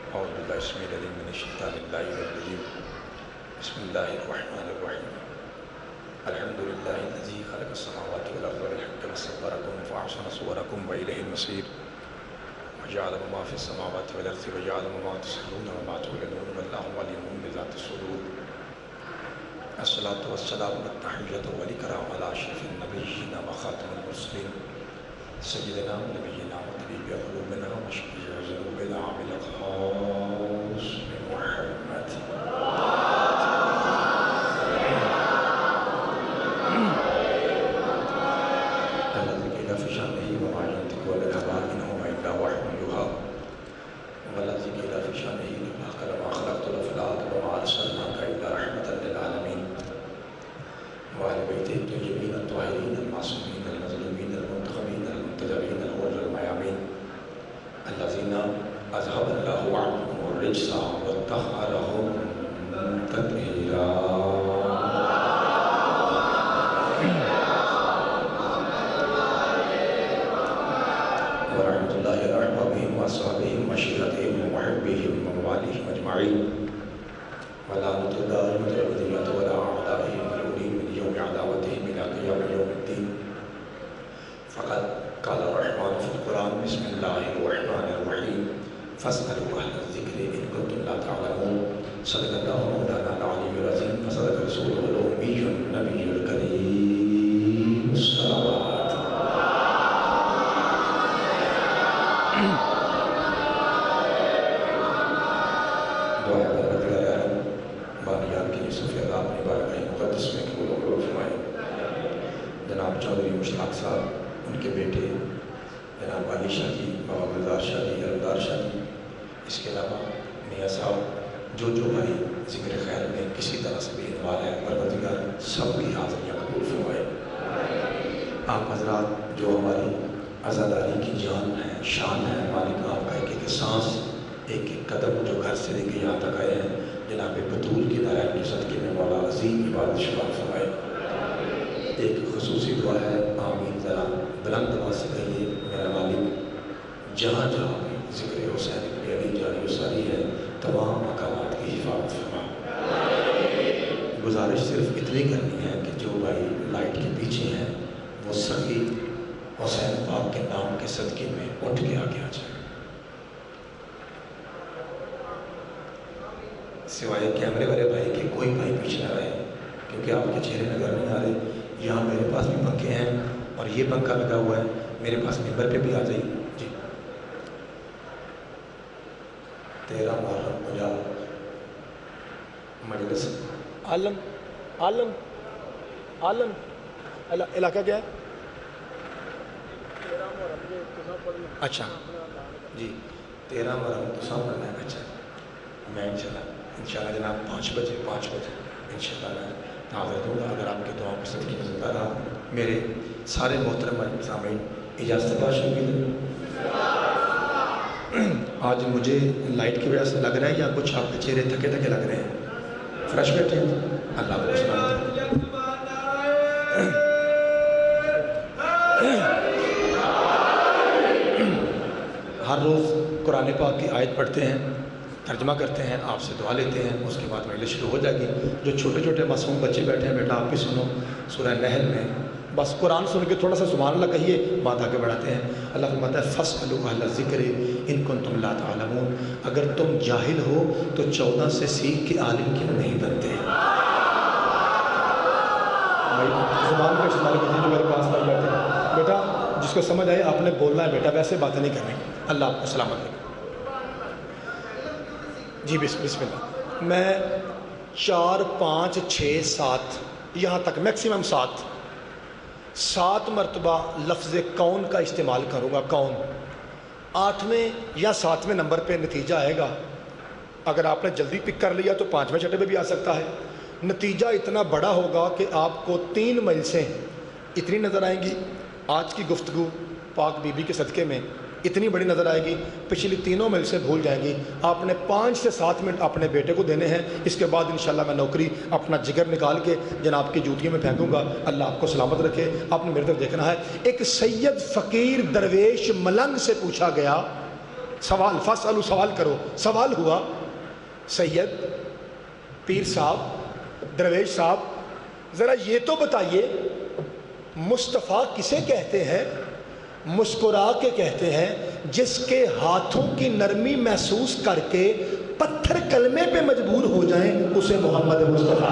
اعوذ باللہ السمیع العلیم من الشیطان الرجیم بسم اللہ الرحمن الرحیم الحمد للہ الذی خلق السماوات والارض بالحق وصورکم فاحسن صورکم والیہ المصیر وجعل ما فی السماوات والارض وجعل ما تسرون وما تعلنون واللہ علیم بذات الصدور الصلاة والسلام والتحیۃ والاکرام علی اشرف النبیین وخاتم المرسلین سیدنا نبینا وطبیب قلوبنا وشفیع ذنوبنا بالخاص محمد الذي قيل في شأنه وما ينطق عن الهوى إن هو إلا وحي يوحى والذي قيل في شأنه لما ما خلقت الأفلاك وما أرسلناك إلا رحمة للعالمين وأهل بيته الطيبين الطاهرين المعصومين المظلومين المنتخبين المنتجبين الغر الميامين الذين أذهب الله عنهم الرجس وطهرهم تطهيرا ورحمة الله على أحبابهم وأصحابهم وعشيرتهم ومحبيهم ومواليهم أجمعين ولا نتدار متعبدية ولا أعدائهم ملعونين من يوم عداوتهم إلى قيام يوم الدين فقد قال الرحمن في القرآن بسم الله الرحمن الرحيم فاسألوا أهل الذكر إن كنتم لا تعلمون صدق الله مولانا العلي العظيم وصدق رسوله الأمي النبي الكريم الصلوات دعا برکت یا رب بانیان کی یوسف عذاب نے بارگاہ مقدس میں قبول و قبول فرمائے جناب چودھری مشتاق صاحب ان کے بیٹے جناب علی شاہ جی بابا گلزار شاہ جی الدار شاہ جی اس کے علاوہ میاں صاحب جو بھائی ذکر خیر میں کسی طرح سے بھی انوال ہے پروردگار سب کی حاضریاں قبول فرمائے آپ حضرات جو ہماری عزاداری کی جان ہے شان ہے مالک آپ کا ایک ایک سانس ایک ایک قدم جو گھر سے لے کے یہاں تک آئے ہیں جناب بطول کی نارائن کے صدقے میں مولا عظیم عبادت شمار فرمائے ایک خصوصی دعا ہے آمین ذرا بلند آواز سے کہیے میرا مالک جہاں جہاں بھی ذکر حسین ابن علی جاری و ساری ہے تمام مقامات کی حفاظت فرما گزارش صرف اتنی کرنی ہے کہ جو بھائی لائٹ کے پیچھے ہیں وہ سبھی حسین پاک کے نام کے صدقے میں اٹھ کے آگے آ جائیں سوائے کیمرے والے بھائی کہ کوئی بھائی پیچھے نہ رہے کیونکہ آپ کے چہرے نظر نہیں آ رہے یہاں میرے پاس بھی پنکھے ہیں اور یہ پنکھا لگا ہوا ہے میرے پاس ممبر پہ بھی آ جائیے جی 13 محرم پنجاب مجلس عالم علاقہ کیا ہے اچھا جی 13 محرم تو سب پڑھنا ہے اچھا میں انشاءاللہ جناب 5 بجے انشاءاللہ میں حاضر ہوں گا اگر آپ کی دعاؤں کی صدقے میں زندہ رہا میرے سارے محترم سامعین اجازت پاش ہوگی آج مجھے لائٹ کی وجہ سے لگ رہا ہے یا کچھ آپ کے چہرے تھکے لگ رہے ہیں فریش بیٹھے ہیں اللہ کو سلامت ہر روز قرآن پاک کی آیت پڑھتے ہیں ترجمہ کرتے ہیں آپ سے دعا لیتے ہیں اس کے بعد مجلس شروع ہو جائے گی جو چھوٹے چھوٹے معصوم بچے بیٹھے ہیں بیٹا آپ بھی سنو سورہ نحل میں بس قرآن سن کے تھوڑا سا سبحان اللہ کہیے بات آگے بڑھاتے ہیں اللہ فرماتا ہے فَاسْأَلُوا أَهْلَ الذِّكْرِ إِن كُنتُمْ لَا تَعْلَمُونَ اگر تم جاہل ہو تو 14 سے سیکھ کے عالم کیوں نہیں بنتے زبان کا استعمال کیجیے جو میرے پاس پر بیٹھے ہیں بیٹا جس کو سمجھ آئے آپ نے بولنا ہے بیٹا ویسے باتیں نہیں کرنی اللہ آپ کو سلامت رکھے جی بسم اللہ میں 4 5 6 7 یہاں تک میکسیمم 7 مرتبہ لفظ کون کا استعمال کروں گا کون 8ویں یا 7ویں نمبر پہ نتیجہ آئے گا اگر آپ نے جلدی پک کر لیا تو 5ویں چھٹے پہ بھی آ سکتا ہے نتیجہ اتنا بڑا ہوگا کہ آپ کو 3 مجلسیں اتنی نظر آئیں گی آج کی گفتگو پاک بی بی کے صدقے میں اتنی بڑی نظر آئے گی پچھلی 3 مجلسیں بھول جائیں گی آپ نے 5 سے 7 منٹ اپنے بیٹے کو دینے ہیں اس کے بعد انشاءاللہ میں نوکری اپنا جگر نکال کے جناب کی جوتیوں میں پھینکوں گا اللہ آپ کو سلامت رکھے آپ نے میرے طرف دیکھنا ہے ایک سید فقیر درویش ملنگ سے پوچھا گیا سوال، فاسألو سوال کرو. سوال ہوا سید پیر صاحب درویش صاحب ذرا یہ تو بتائیے مصطفیٰ کسے کہتے ہیں؟ مسکرا کے کہتے ہیں جس کے ہاتھوں کی نرمی محسوس کر کے پتھر کلمے پہ مجبور ہو جائیں اسے محمد مصطفیٰ.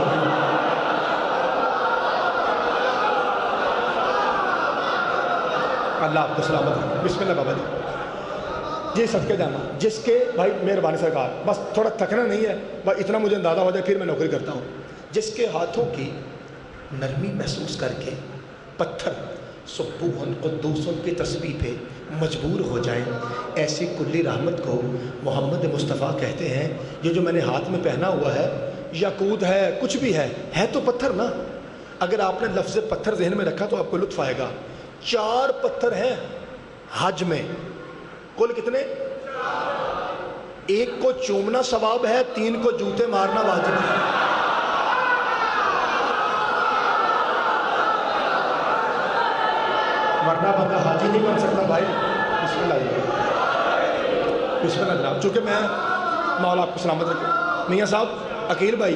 اللہ آپ کو سلامت رکھے. بسم اللہ بابا جی صدقے جانا. جس کے بھائی مہربانی سرکار بس تھوڑا تھکنا نہیں ہے بس اتنا مجھے اندازہ ہو جائے پھر میں نوکری کرتا ہوں. جس کے ہاتھوں کی نرمی محسوس کر کے پتھر سبوحن قدوسن کی تسبیح پہ مجبور ہو جائیں ایسی کلی رحمت کو محمد مصطفیٰ کہتے ہیں. یہ جو میں نے ہاتھ میں پہنا ہوا ہے یاقوت ہے کچھ بھی ہے تو پتھر نا. اگر آپ نے لفظ پتھر ذہن میں رکھا تو آپ کو لطف آئے گا. 4 پتھر ہیں حج میں. کل کتنے؟ 1 کو چومنا ثواب ہے، 3 کو جوتے مارنا واجب ہے. ورنہ بندہ حاجی نہیں بن سکتا بھائی. بسم اللہ بسم اللہ. چونکہ میں مولا آپ کو سلامت رکھے. میاں صاحب عقیل بھائی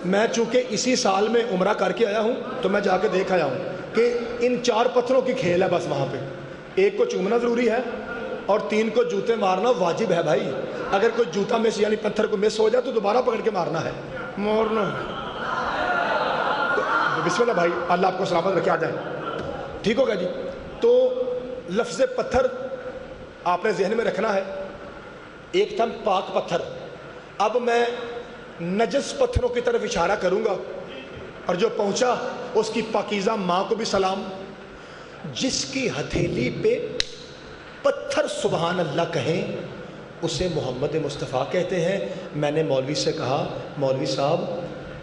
میں چونکہ اسی سال میں عمرہ کر کے آیا ہوں تو میں جا کے دیکھ آیا ہوں کہ ان 4 پتھروں کی کھیل ہے بس وہاں پہ. 1 کو چومنا ضروری ہے اور 3 کو جوتے مارنا واجب ہے بھائی. اگر کوئی جوتا مس یعنی پتھر کو مس ہو جائے تو دوبارہ پکڑ کے مارنا ہے. مورنا بسم اللہ بھائی. اللہ آپ کو سلامت رکھے. آ جائیں ٹھیک ہوگا جی. تو لفظ پتھر آپ نے ذہن میں رکھنا ہے. ایک تھا پاک پتھر. اب میں نجس پتھروں کی طرف اشارہ کروں گا اور جو پہنچا اس کی پاکیزہ ماں کو بھی سلام. جس کی ہتھیلی پہ پتھر سبحان اللہ کہیں اسے محمد مصطفیٰ کہتے ہیں. میں نے مولوی سے کہا مولوی صاحب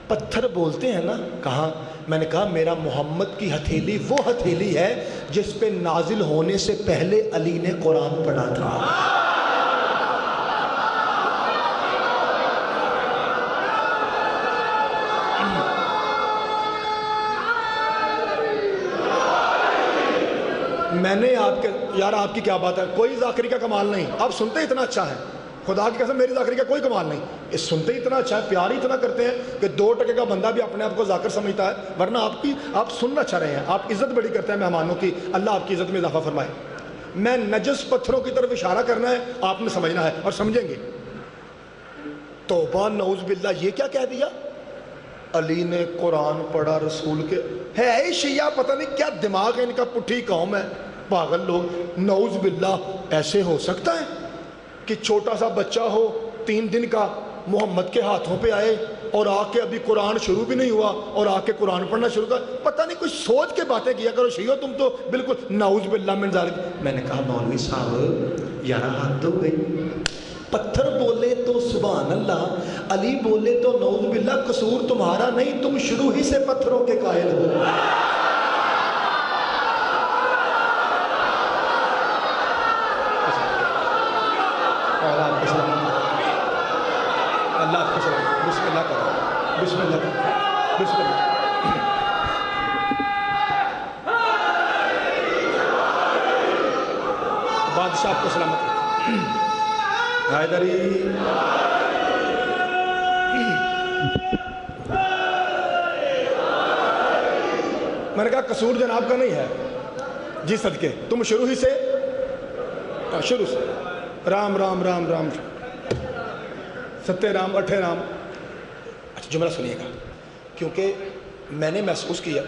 پتھر بولتے ہیں نا؟ کہاں؟ میں نے کہا میرا محمد کی ہتھیلی وہ ہتھیلی ہے جس پہ نازل ہونے سے پہلے علی نے قرآن پڑھا تھا. میں نے آپ کے یار آپ کی کیا بات ہے، کوئی ذاکری کا کمال نہیں. آپ سنتے اتنا اچھا ہے خدا کی قسم. میری ذاکری کا کوئی کمال نہیں. یہ سنتے اتنا اچھا ہے پیار ہی اتنا کرتے ہیں کہ 2% کا بندہ بھی اپنے آپ کو ذاکر سمجھتا ہے. ورنہ آپ سننا اچھا رہے ہیں. آپ عزت بڑی کرتے ہیں مہمانوں کی. اللہ آپ کی عزت میں اضافہ فرمائے. میں نجس پتھروں کی طرف اشارہ کرنا ہے آپ نے سمجھنا ہے اور سمجھیں گے. توبہ نعوذ باللہ یہ کیا کہہ دیا؟ علی نے قرآن پڑھا رسول کے. ہے شیعہ پتہ نہیں کیا دماغ ہے ان کا. پٹھی قوم ہے پاگل لوگ. نعوذ باللہ ایسے ہو سکتا ہے کہ چھوٹا سا بچہ ہو 3 دن کا محمد کے ہاتھوں پہ آئے اور آ کے ابھی قرآن شروع بھی نہیں ہوا اور آ کے قرآن پڑھنا شروع کر. پتہ نہیں کچھ سوچ کے باتیں کیا کرو شیعہ تم تو بالکل نعوذ باللہ من ذالک. میں نے کہا مولوی صاحب یار حد ہو گئی. پتھر بولے تو سبحان اللہ، علی بولے تو نعوذ باللہ. قصور تمہارا نہیں، تم شروع ہی سے پتھروں کے قائل ہو. اللہ آپ کو سلام. بسم اللہ کرو. بسم اللہ کرو. بسم اللہ. بادشاہ آپ کو سلامت رکھے. حیدری میں نے کہا قصور جناب کا نہیں ہے جی صدقے. تم شروع ہی سے شروع سے رام رام رام رام ستیہ رام اٹھے رام. اچھا جملہ سنیے گا کیونکہ میں نے محسوس کیا.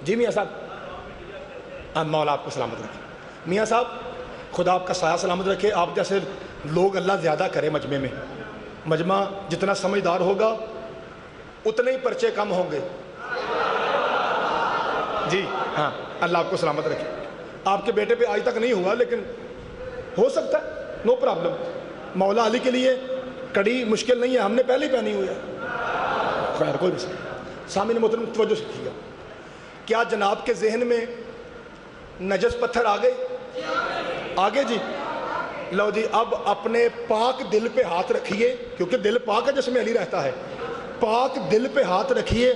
جی میاں صاحب مولا آپ کو سلامت رکھے. میاں صاحب خدا آپ کا سایہ سلامت رکھے. آپ جیسے لوگ اللہ زیادہ کرے مجمع میں. مجمع جتنا سمجھدار ہوگا اتنے ہی پرچے کم ہوں گے. جی ہاں اللہ آپ کو سلامت رکھے. آپ کے بیٹے پہ آج تک نہیں ہوا لیکن ہو سکتا ہے. No problem. مولا علی کے لیے کڑی مشکل نہیں ہے. ہم نے پہلے ہی پہنی ہوئی ہے. خیر کوئی بھی. سامعین محترم توجہ سے کیجیے. کیا جناب کے ذہن میں نجس پتھر آ گئے؟ آگے جی. لو جی اب اپنے پاک دل پہ ہاتھ رکھیے کیونکہ دل پاک ہے جس میں علی رہتا ہے. پاک دل پہ ہاتھ رکھیے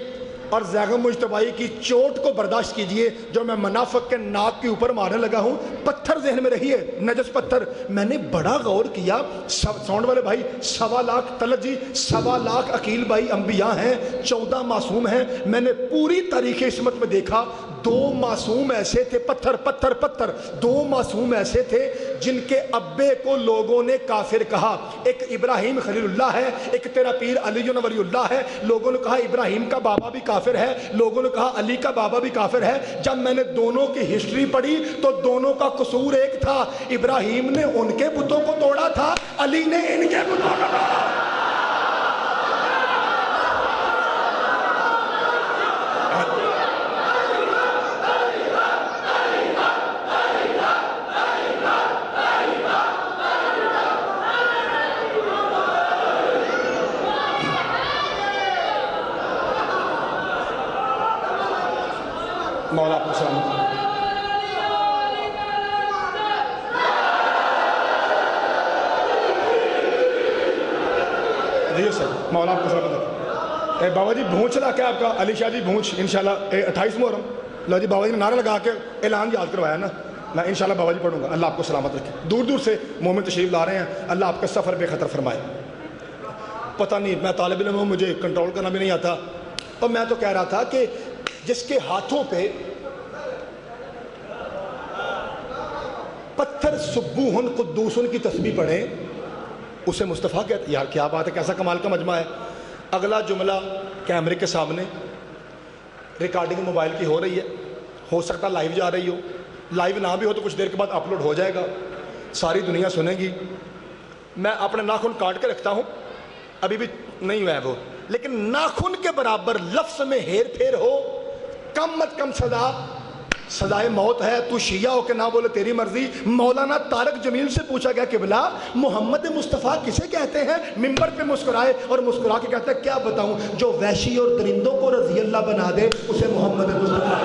اور زیغم مجتبائی کی چوٹ کو برداشت کیجئے جو میں منافق کے ناک کے اوپر مارنے لگا ہوں. پتھر ذہن میں رہی ہے، نجس پتھر. میں نے بڑا غور کیا. ساؤنڈ والے بھائی 1.25 لاکھ طلت جی 1.25 لاکھ عقیل بھائی انبیاء ہیں، 14 معصوم ہیں. میں نے پوری تاریخ عصمت میں دیکھا 2 معصوم ایسے تھے، پتھر 2 معصوم ایسے تھے جن کے ابے کو لوگوں نے کافر کہا. ایک ابراہیم خلیل اللہ ہے، ایک تیرا پیر علی ولی اللہ ہے. لوگوں نے کہا ابراہیم کا بابا بھی کافر ہے، لوگوں نے کہا علی کا بابا بھی کافر ہے. جب میں نے دونوں کی ہسٹری پڑھی تو دونوں کا قصور ایک تھا. ابراہیم نے ان کے بتوں کو توڑا تھا، علی نے ان کے بتوں کو توڑا. مولا آپ کو سلامت جی سر، مولا آپ کو سلامت. بابا جی بھونچ چلا کیا آپ کا؟ علی شاہ جی بھونچ انشاءاللہ 28 محرم. لو جی بابا جی نے نعرہ لگا کے اعلان یاد کروایا نا، میں انشاءاللہ بابا جی پڑھوں گا. اللہ آپ کو سلامت رکھے. دور دور سے مومن تشریف لا رہے ہیں، اللہ آپ کا سفر بے خطر فرمائے. پتہ نہیں، میں طالب علم ہوں، مجھے کنٹرول کرنا بھی نہیں آتا. اور میں تو کہہ رہا تھا کہ جس کے ہاتھوں پہ پتھر سبوہن قدوسن کی تسبیح پڑھیں اسے مصطفیٰ کہتے ہیں. یار کیا بات ہے، کیسا کمال کا مجمع ہے. اگلا جملہ کیمرے کے سامنے، ریکارڈنگ موبائل کی ہو رہی ہے، ہو سکتا لائیو جا رہی ہو، لائیو نہ بھی ہو تو کچھ دیر کے بعد اپلوڈ ہو جائے گا، ساری دنیا سنے گی. میں اپنے ناخن کاٹ کے رکھتا ہوں، ابھی بھی نہیں ہوا ہے وہ، لیکن ناخن کے برابر لفظ میں ہیر پھیر ہو، کم از کم سزائے موت ہے. تو شیعہ ہو کے نہ بولے تیری مرضی. مولانا طارق جمیل سے پوچھا گیا قبلہ محمد مصطفیٰ کسے کہتے ہیں؟ منبر پہ مسکرائے اور مسکرا کے کہتے ہیں کیا بتاؤں، جو وحشی اور درندوں کو رضی اللہ بنا دے اسے محمد مصطفیٰ.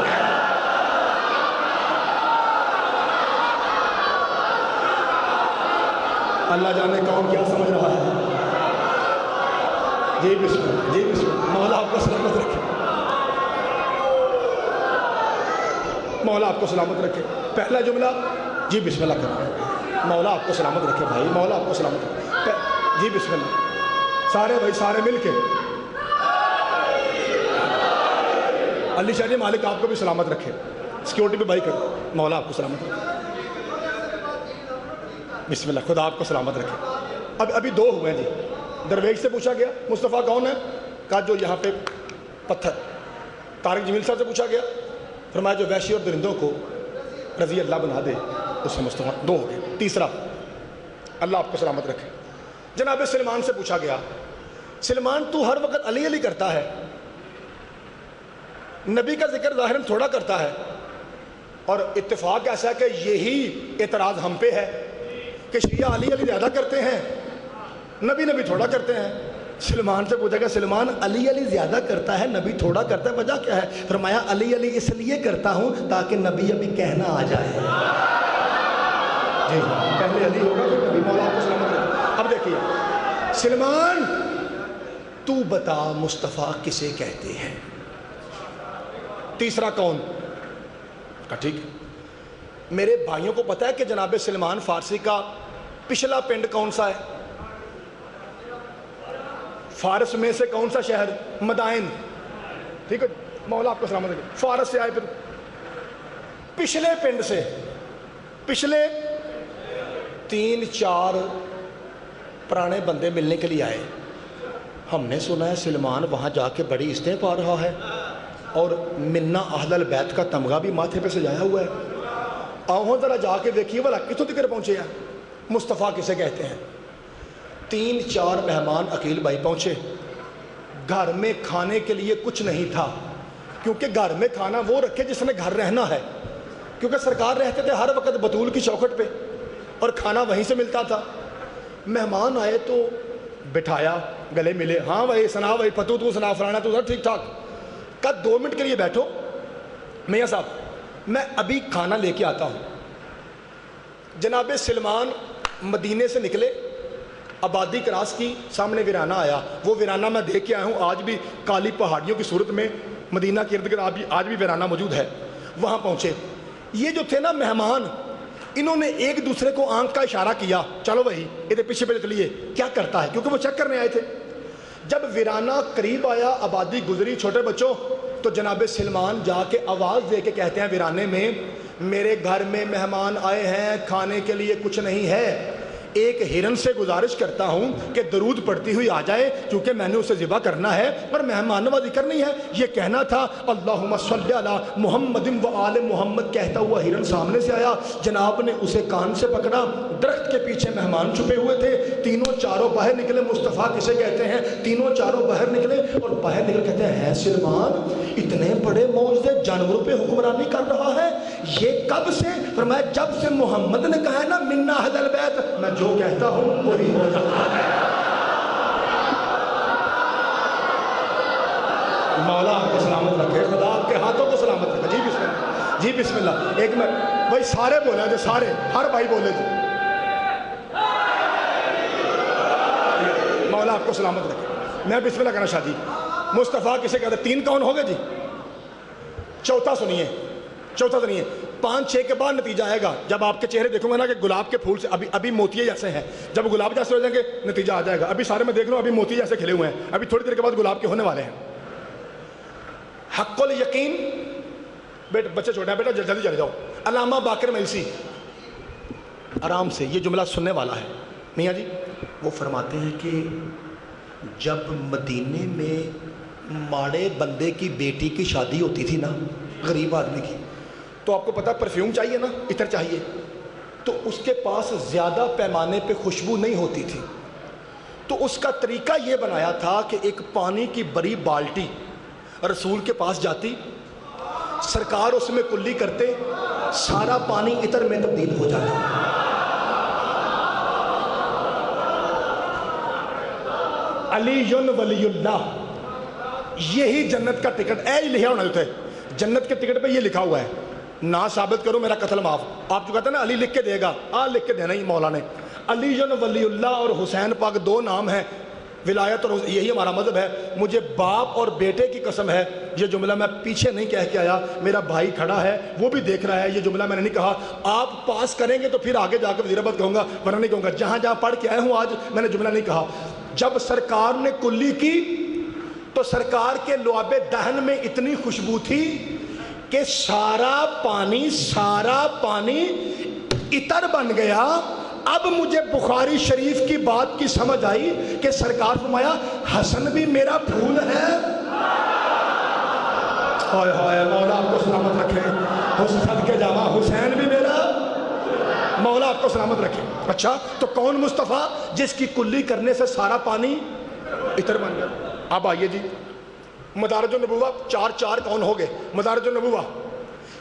اللہ جانے کون کیا سمجھ رہا ہے. جی بسم اللہ، جی بسم اللہ. مولا آپ کو سلامت رکھے، مولا آپ کو سلامت رکھے. پہلا جملہ جی بسم اللہ کریں. مولا آپ کو سلامت رکھے بھائی، مولا آپ کو سلامت رکھے. جی بسم اللہ. سارے بھائی سارے مل کے. علی شاہ جی مالک آپ کو بھی سلامت رکھے. سیکیورٹی پہ بھائی کرو. مولا آپ کو سلامت رکھے. بسم اللہ. خدا آپ کو سلامت رکھے. ابھی 2 ہوئے ہیں جی. درویش سے پوچھا گیا مصطفیٰ کون ہے؟ کہا جو یہاں پہ پتھر. طارق جمیل صاحب سے پوچھا گیا، فرمایا جو وحشی اور درندوں کو رضی اللہ بنا دے اسے مصطفیٰ. 2 ہو گئے. تیسرا اللہ آپ کو سلامت رکھے. جناب سلمان سے پوچھا گیا، سلمان تو ہر وقت علی علی کرتا ہے، نبی کا ذکر ظاہراً تھوڑا کرتا ہے، اور اتفاق ایسا ہے کہ یہی اعتراض ہم پہ ہے کہ شیعہ علی علی زیادہ کرتے ہیں، نبی تھوڑا کرتے ہیں. سلمان سے پوچھا گیا سلمان علی علی زیادہ کرتا ہے، نبی تھوڑا کرتا ہے، وجہ کیا ہے؟ فرمایا علی علی اس لیے کرتا ہوں تاکہ نبی ابھی کہنا آ جائے. جی پہلے علی ہوگا پھر نبی. مولا آپ کو سلامت رکھے. اب دیکھیے سلمان تو بتا مصطفیٰ کسے کہتے ہیں؟ تیسرا کون؟ کہا ٹھیک. میرے بھائیوں کو پتا ہے کہ جناب سلمان فارسی کا پچھلا پنڈ کون سا ہے؟ فارس میں سے کون سا شہر؟ مدائن. ٹھیک ہے، مولا آپ کو سلامت رکھے. فارس سے آئے، پھر پچھلے پنڈ سے، پچھلے 3-4 پرانے بندے ملنے کے لیے آئے. ہم نے سنا ہے سلمان وہاں جا کے بڑی عزتیں پا رہا ہے اور منا اہل البیت کا تمغہ بھی ماتھے پہ سجایا ہوا ہے. آؤ ذرا جا کے دیکھیے بھلا کتوں تک پہنچے ہیں، مصطفیٰ کسے کہتے ہیں. 3-4 مہمان عقیل بھائی پہنچے. گھر میں کھانے کے لیے کچھ نہیں تھا، کیونکہ گھر میں کھانا وہ رکھے جس نے گھر رہنا ہے، کیونکہ سرکار رہتے تھے ہر وقت بطول کی چوکھٹ پہ اور کھانا وہیں سے ملتا تھا. مہمان آئے تو بٹھایا، گلے ملے. ہاں بھائی سنا، بھائی پتو تو سنا، فلانا تو سر ٹھیک ٹھاک. کہا 2 منٹ کے لیے بیٹھو میاں صاحب، میں ابھی کھانا لے کے آتا ہوں. جناب سلمان مدینے سے نکلے، آبادی کراس کی، سامنے ویرانہ آیا. وہ ویرانہ میں دیکھ کے آیا ہوں، آج بھی کالی پہاڑیوں کی صورت میں مدینہ کے ارد گرد آج بھی ویرانہ موجود ہے، وہاں پہنچے. یہ جو تھے نا مہمان، انہوں نے ایک دوسرے کو آنکھ کا اشارہ کیا، چلو بھائی ادھر پیچھے پہ چلیے کیا کرتا ہے، کیونکہ وہ چیک کرنے آئے تھے. جب ویرانہ قریب آیا، آبادی گزری، چھوٹے بچوں، تو جناب سلمان جا کے آواز دے کے کہتے ہیں ویرانے میں، میرے گھر میں مہمان آئے ہیں، کھانے کے لیے کچھ نہیں ہے، ایک ہرن سے گزارش کرتا ہوں کہ درود پڑھتی ہوئی آ جائے، کیونکہ میں نے اسے ذبح کرنا ہے، پر مہمان نوازی کرنی ہے. یہ کہنا تھا اللہم صلی علی محمد و آل محمد کہتا ہوا ہرن سامنے سے آیا. جناب نے اسے کان سے پکڑا، درخت کے پیچھے مہمان چھپے ہوئے تھے، تینوں چاروں باہر نکلے. مصطفیٰ کسے کہتے ہیں؟ تینوں چاروں باہر نکلے اور باہر نکل کہتے ہیں سلمان اتنے بڑے معجزے، جانوروں پہ حکمرانی کر رہا ہے، یہ کب سے؟ فرمایا جب سے محمد نے کہا ہے نا منا اہل البیت، میں جو کہتا ہوں وہی ہو جاتا ہے. مولا آپ کو سلامت رکھے، خدا آپ کے ہاتھوں کو سلامت رکھے. جی بسم اللہ، جی بسم اللہ. ایک منٹ بھائی، سارے بولے تھے، سارے ہر بھائی بولے تھے. مولا آپ کو سلامت رکھے. میں بسم اللہ کہنا شاہ جی. مصطفیٰ کسے کہتے ہیں؟ تین کون ہو گئے جی؟ چوتھا سنیے، چوتھا سنیے. 5-6 کے بعد نتیجہ آئے گا. جب آپ کے چہرے دیکھوں گا نا کہ گلاب کے پھول سے ابھی موتیے جیسے ہیں، جب گلاب جیسے ہو جائیں گے نتیجہ آ جائے گا. ابھی سارے میں دیکھ لوں ابھی موتی جیسے کھلے ہوئے ہیں، ابھی تھوڑی دیر کے بعد گلاب کے ہونے والے ہیں. حق الیقین. بیٹا بچے چھوٹے ہیں، بیٹا جلدی چلے جاؤ. علامہ باقر ملسی آرام سے یہ جملہ سننے والا ہے. میاں جی وہ فرماتے ہیں کہ جب مدینے میں ماڑے بندے کی بیٹی کی شادی ہوتی تھی نا، غریب آدمی کی، تو آپ کو پتہ پرفیوم چاہیے نا، عطر چاہیے، تو اس کے پاس زیادہ پیمانے پہ خوشبو نہیں ہوتی تھی. تو اس کا طریقہ یہ بنایا تھا کہ ایک پانی کی بڑی بالٹی رسول کے پاس جاتی، سرکار اس میں کلی کرتے، سارا پانی عطر میں تبدیل ہو جاتا. علی ولی اللہ، یہی جنت کا ٹکٹ ہے. لکھا ہونا تھے جنت کے ٹکٹ پہ یہ لکھا ہوا ہے، نہ ثابت کرو میرا قتل معاف. آپ جو کہتے ہیں نا علی لکھ کے دے گا، لکھ کے دینا ہی مولا نے. علی ولی اللہ اور حسین پاک دو نام ہیں ولایت، اور یہی ہمارا مذہب ہے. مجھے باپ اور بیٹے کی قسم ہے، یہ جملہ میں پیچھے نہیں کہہ کے آیا، میرا بھائی کھڑا ہے وہ بھی دیکھ رہا ہے، یہ جملہ میں نے نہیں کہا. آپ پاس کریں گے تو پھر آگے جا کے وزیر اعظم کہوں گا، ورنہ نہیں کہوں گا. جہاں جہاں پڑھ کے آئے ہوں آج میں نے جملہ نہیں کہا. جب سرکار نے کلی کی تو سرکار کے لعاب دہن میں اتنی خوشبو تھی کہ سارا پانی عطر بن گیا. اب مجھے بخاری شریف کی بات کی سمجھ آئی کہ سرکار فرمایا حسن بھی میرا پھول ہے. ہائے ہائے، مولا آپ کو سلامت رکھے. حسن کے جامع حسین بھی میرا، مولا آپ کو سلامت رکھے. اچھا تو کون مصطفیٰ جس کی کلی کرنے سے سارا پانی عطر بن گیا؟ اب آئیے جی، مدارج النبوہ چار کون ہو گئے؟ مدارج النبوہ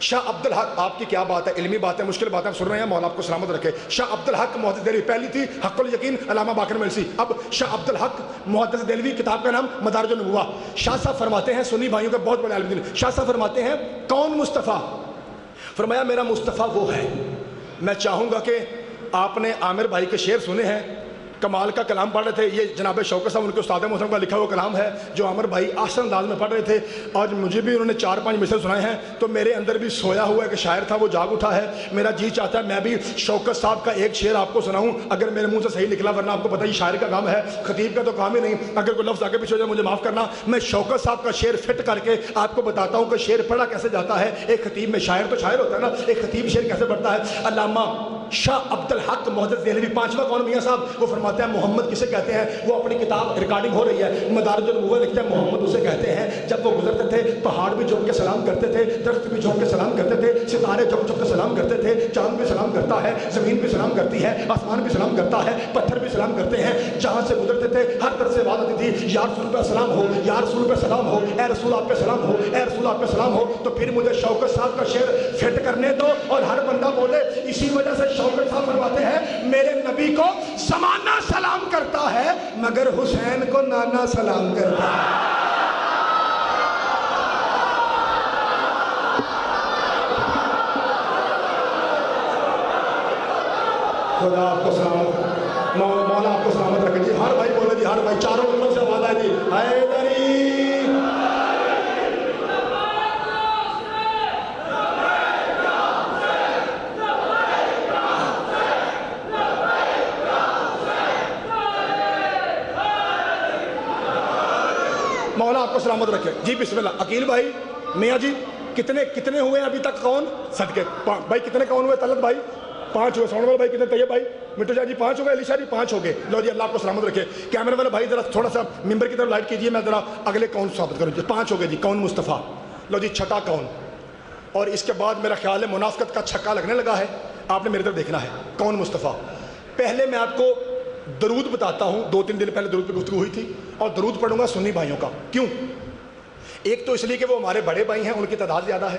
شاہ عبد الحق. آپ کی کیا بات ہے، علمی بات ہے، مشکل بات ہے، سن رہے ہیں، مولا آپ کو سلامت رکھے. شاہ عبد الحق محدث دہلوی، پہلی تھی حق الیقین علامہ باقر ملسی، اب شاہ عبد الحق محدث دہلوی، کتاب کا نام مدارج النبوہ. شاہ صاحب فرماتے ہیں، سنی بھائیوں کے بہت بڑے عالم دین، شاہ صاحب فرماتے ہیں کون مصطفیٰ؟ فرمایا میرا مصطفیٰ وہ ہے. میں چاہوں گا کہ آپ نے عامر بھائی کے شعر سنے ہیں، کمال کا کلام پڑھ رہے تھے. یہ جناب شوکت صاحب ان کے استاد محترم کا لکھا ہوا کلام ہے جو عامر بھائی آسن انداز میں پڑھ رہے تھے. آج مجھے بھی انہوں نے 4-5 مصرع سنائے ہیں تو میرے اندر بھی سویا ہوا ایک شاعر تھا، وہ جاگ اٹھا ہے. میرا جی چاہتا ہے میں بھی شوکت صاحب کا ایک شعر آپ کو سناؤں، اگر میرے منہ سے صحیح نکلا، ورنہ آپ کو پتہ ہی شاعر کا کام ہے، خطیب کا تو کام ہی نہیں. اگر کوئی لفظ آگے پیچھے ہو جائے مجھے معاف کرنا. میں شوکت صاحب کا شعر فٹ کر کے آپ کو بتاتا ہوں کہ شعر پڑھا کیسے جاتا ہے. ایک خطیب میں شاعر تو شاعر ہوتا ہے نا، ایک خطیب شعر کیسے پڑھتا ہے. علامہ شاہ عبد الحق محدث دہلوی، 5واں کون میاں صاحب؟ وہ فرماتے ہیں محمد کسے کہتے ہیں؟ وہ اپنی کتاب ریکارڈنگ ہو رہی ہے، مدارج النبوہ لکھتے ہیں محمد اسے کہتے ہیں. جب وہ گزرتے تھے پہاڑ بھی جھک کے سلام کرتے تھے، درخت بھی جھک کے سلام کرتے تھے، ستارے جھک جھک کے سلام کرتے تھے، چاند بھی سلام کرتا ہے، زمین بھی سلام کرتی ہے، آسمان بھی سلام کرتا ہے، پتھر بھی سلام کرتے ہیں. جہاں سے گزرتے تھے ہر طرف سے آواز آتی تھی یا رسول پہ سلام ہو، یا رسول پہ سلام ہو، اے رسول آپ پہ سلام ہو، اے رسول آپ پہ سلام ہو. تو پھر مجھے شوکت صاحب کا شعر فٹ کرنے دو اور ہر بندہ بولے. اسی وجہ سے شوکت صاحب فرماتے ہیں میرے نبی کو زمانہ سلام کرتا ہے مگر حسین کو نانا سلام کرتا ہے. خدا آپ کو سلامت، مولا آپ کو سلامت رکھے. جی ہر بھائی بولے جی، ہر بھائی چاروں طرف سے آواز آئے جی حیدری. مولا آپ کو سلامت رکھے جی بسم اللہ عقیل بھائی میاں جی کتنے ہوئے ہیں ابھی تک کون صدقے بھائی کتنے کون ہوئے طلعت بھائی 5 ہوئے سونے والے بھائی کتنے طیب بھائی مٹو شاہ جی 5 ہو گئے علی شاہ جی 5 ہو گئے لو جی اللہ آپ کو سلامت رکھے کیمرے والے بھائی ذرا تھوڑا سا ممبر کی طرف لائٹ کیجیے میں ذرا اگلے کون ثابت کروں 5 ہو گئے جی کون مصطفیٰ لو جی چھٹا کون اور اس کے بعد میرا خیال ہے منافقت کا چھکا لگنے لگا ہے آپ نے میری طرف دیکھنا ہے کون مصطفیٰ پہلے میں آپ کو درود بتاتا ہوں 2-3 دن پہلے درود پہ گفتگو ہوئی تھی اور درود پڑھوں گا سنی بھائیوں کا کیوں ایک تو اس لیے کہ وہ ہمارے بڑے بھائی ہیں ان کی تعداد زیادہ ہے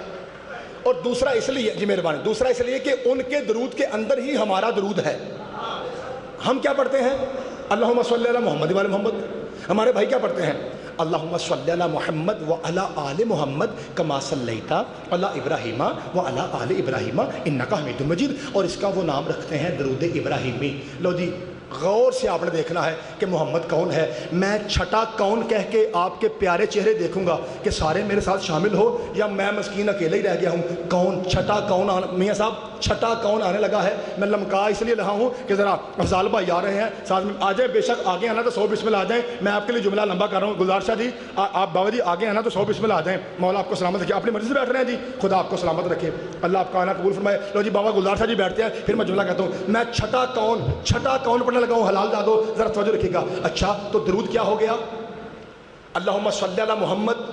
اور دوسرا اس لیے جی مہربانی دوسرا اس لیے کہ ان کے درود کے اندر ہی ہمارا درود ہے ہم کیا پڑھتے ہیں اللہم صلی علی محمد و علی محمد ہمارے بھائی کیا پڑھتے ہیں اللہم صلی علی محمد و علی آل محمد کما صلیت علی ابراہیم و علی آل ابراہیم انک حمید مجید اور اس کا وہ نام رکھتے ہیں درود ابراہیمی لو جی غور سے آپ نے دیکھنا ہے کہ محمد کون ہے میں چھٹا کون کہہ کے آپ کے پیارے چہرے دیکھوں گا کہ سارے میرے ساتھ شامل ہو یا میں مسکین اکیلے ہی رہ گیا ہوں کون چھٹا کون میاں صاحب چھٹا کون آنے لگا ہے میں لمکا اس لیے رہا ہوں کہ ذرا افضال بھائی آ رہے ہیں ساتھ میں آ جائیں بے شک آگے آنا تو 100 بسم اللہ آ جائیں میں آپ کے لیے جملہ لمبا کر رہا ہوں گلزار شاہ جی آپ بابا جی آگے آنا تو 100 بسم اللہ آ جائیں مولا آپ کو سلامت رکھے اپنی مرضی سے بیٹھ رہے ہیں جی خدا آپ کو سلامت رکھے اللہ آپ کا آنا قبول فرمائے لو جی بابا گلزار شاہ جی بیٹھتے ہیں پھر میں جملہ کہتا ہوں میں چھٹا کون پڑھنے لگا ہوں حلال دادو ذرا توجہ رکھیے گا اچھا تو درود کیا ہو گیا اللہم صلی علی محمد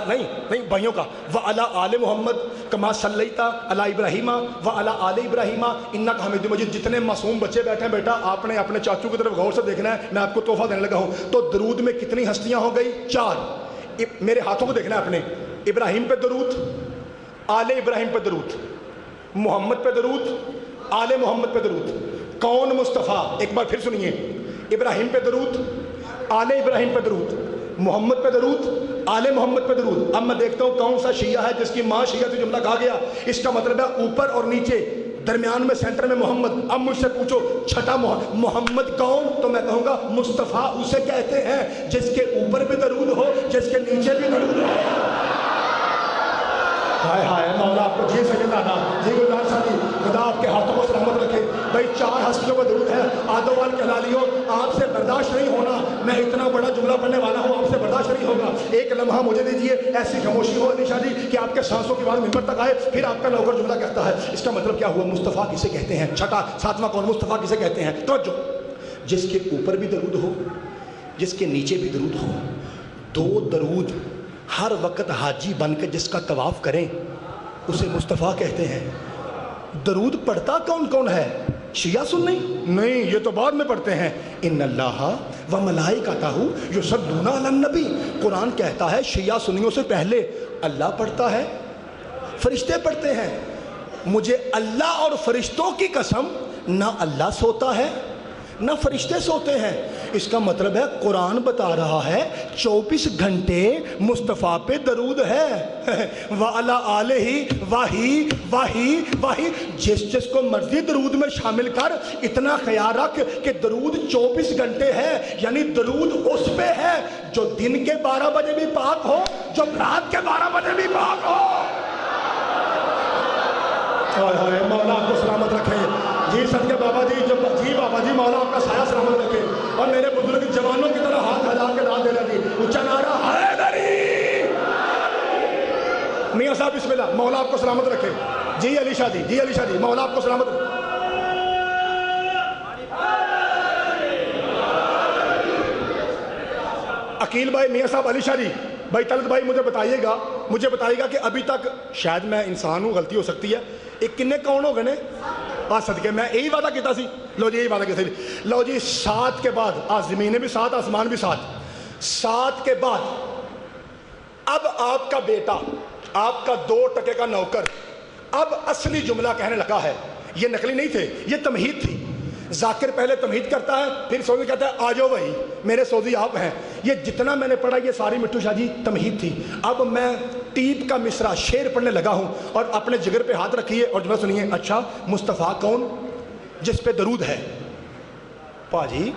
نہیں بھائیوں کا وعلی آل محمد کما صلیت علی ابراہیم وعلی آل ابراہیم انک حمید مجید جتنے معصوم بچے بیٹھے ہیں بیٹا آپ نے اپنے چاچو کی طرف غور سے دیکھنا ہے میں آپ کو تحفہ دینے لگا ہوں تو درود میں کتنی ہستیاں ہو گئی 4 میرے ہاتھوں کو دیکھنا ہے اپنے ابراہیم پہ درود آل ابراہیم پہ درود محمد پہ درود آل محمد پہ درود کون مصطفیٰ ایک بار پھر سنیے ابراہیم پہ درود آل ابراہیم پہ درود محمد پہ درود آل محمد پہ درود اب میں دیکھتا ہوں کون سا شیعہ ہے جس کی ماں شیعہ سے جملہ کہا گیا اس کا مطلب ہے اوپر اور نیچے درمیان میں سینٹر میں محمد اب مجھ سے پوچھو چھٹا محمد کون تو میں کہوں گا مصطفیٰ اسے کہتے ہیں جس کے اوپر بھی درود ہو جس کے نیچے بھی درود ہو ہائے مولا آپ کو جی سجد آنا جی گلزار صاحب جی خدا آپ کے ہاتھوں کو سلامت رکھے بھائی 4 ہستیوں کا درود ہے آدوال کے حلالیوں آپ سے برداشت نہیں ہونا میں اتنا بڑا جملہ پڑھنے والا ہوں آپ سے برداشت نہیں ہوگا ایک لمحہ مجھے دیجیے ایسی خاموشی ہو علی شاہ جی کہ آپ کے سانسوں کی بات ممبر تک آئے پھر آپ کا نوکر جملہ کہتا ہے اس کا مطلب کیا ہوا مصطفیٰ کسے کہتے ہیں چھٹا 7واں کون مصطفیٰ کسے کہتے ہیں توجہ جس کے اوپر بھی درود ہو جس کے نیچے بھی درود ہو 2 درود ہر وقت حاجی بن کے جس کا طواف کریں اسے مصطفیٰ کہتے ہیں درود پڑھتا کون ہے شیعہ سن نہیں یہ تو بعد میں پڑھتے ہیں ان اللہ و ملائکتہ یصلون علی النبی قرآن کہتا ہے شیعہ سنیوں سے پہلے اللہ پڑھتا ہے فرشتے پڑھتے ہیں مجھے اللہ اور فرشتوں کی قسم نہ اللہ سوتا ہے نہ فرشتے سوتے ہیں اس کا مطلب ہے قرآن بتا رہا ہے 24 گھنٹے مصطفیٰ پہ درود ہے وَعَلَىٰ آلِهِ واہی جس کو مرضی درود میں شامل کر اتنا خیال رکھ کہ درود 24 گھنٹے ہے یعنی درود اس پہ ہے جو دن کے 12 بجے بھی پاک ہو جو رات کے 12 بجے بھی پاک ہو مولا آپ کو سلامت رکھے جی صدقے بابا جی جی بابا جی مولا آپ کا سایہ سلامت رکھے اور میرے بزرگ جوانوں کی طرح ہاتھ ہلا کے داد دے رہا جی اونچا نعرہ حیدری میاں صاحب بسم اللہ مولا آپ کو سلامت رکھے جی علی شاہ جی مولا آپ کو سلامت رکھے عقیل بھائی میاں صاحب علی شاہ جی بھائی طلعت بھائی مجھے بتائیے گا کہ ابھی تک شاید میں انسان ہوں غلطی ہو سکتی ہے ایک کنے کون ہو گئے نے صدقے میں یہی وعدہ کیتا سی لو جی یہی وعدہ کیتا سی لو جی 7 کے بعد زمینیں بھی 7 آسمان بھی 7 کے بعد اب آپ کا بیٹا آپ کا 2 ٹکے کا نوکر اب اصلی جملہ کہنے لگا ہے یہ نقلی نہیں تھے یہ تمہید تھی ذاکر پہلے تمہید کرتا ہے پھر سوزی کہتا ہے آجو بھائی میرے سوزی آپ ہیں یہ جتنا میں نے پڑھا یہ ساری مٹھو شاہ جی تمہید تھی اب میں ٹیپ کا مصرع شعر پڑھنے لگا ہوں اور اپنے جگر پہ ہاتھ رکھیے اور جملہ سنیے اچھا مصطفیٰ کون جس پہ درود ہے پاجی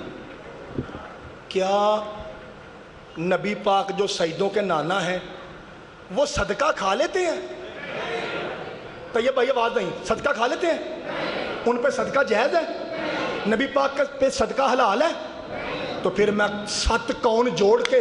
کیا نبی پاک جو سیدوں کے نانا ہیں وہ صدقہ کھا لیتے ہیں طیب بھائی آواز نہیں صدقہ کھا لیتے ہیں ان پہ صدقہ جائز ہے نبی پاک پہ صدقہ حلال ہے تو پھر میں 7 کون جوڑ کے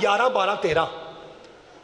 11, 12, 13।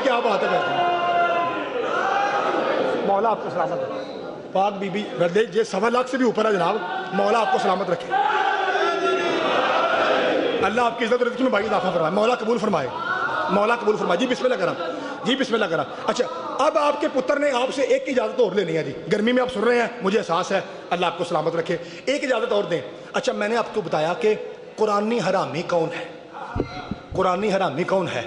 یہ کیا بات ہے کہتے ہیں؟ مولا آپ کو سلامت رکھے. پاک بی بی یہ 1.25 لاکھ سے بھی اوپر ہے جناب. مولا آپ کو سلامت رکھے. اللہ آپ کی عزت و رزق میں بھائی اضافہ فرمائے. مولا قبول فرمائے. مولا قبول فرمائے. جی بسم اللہ کرا. جی بسم اللہ کرا. اچھا اب آپ کے پتر نے آپ سے ایک اجازت اور لینی ہے. جی گرمی میں آپ سن رہے ہیں, مجھے احساس ہے. اللہ آپ کو سلامت رکھے. ایک اجازت اور دیں. اچھا میں نے آپ کو بتایا کہ قرآنی حرامی کون ہے. قرآنی حرامی کون ہے؟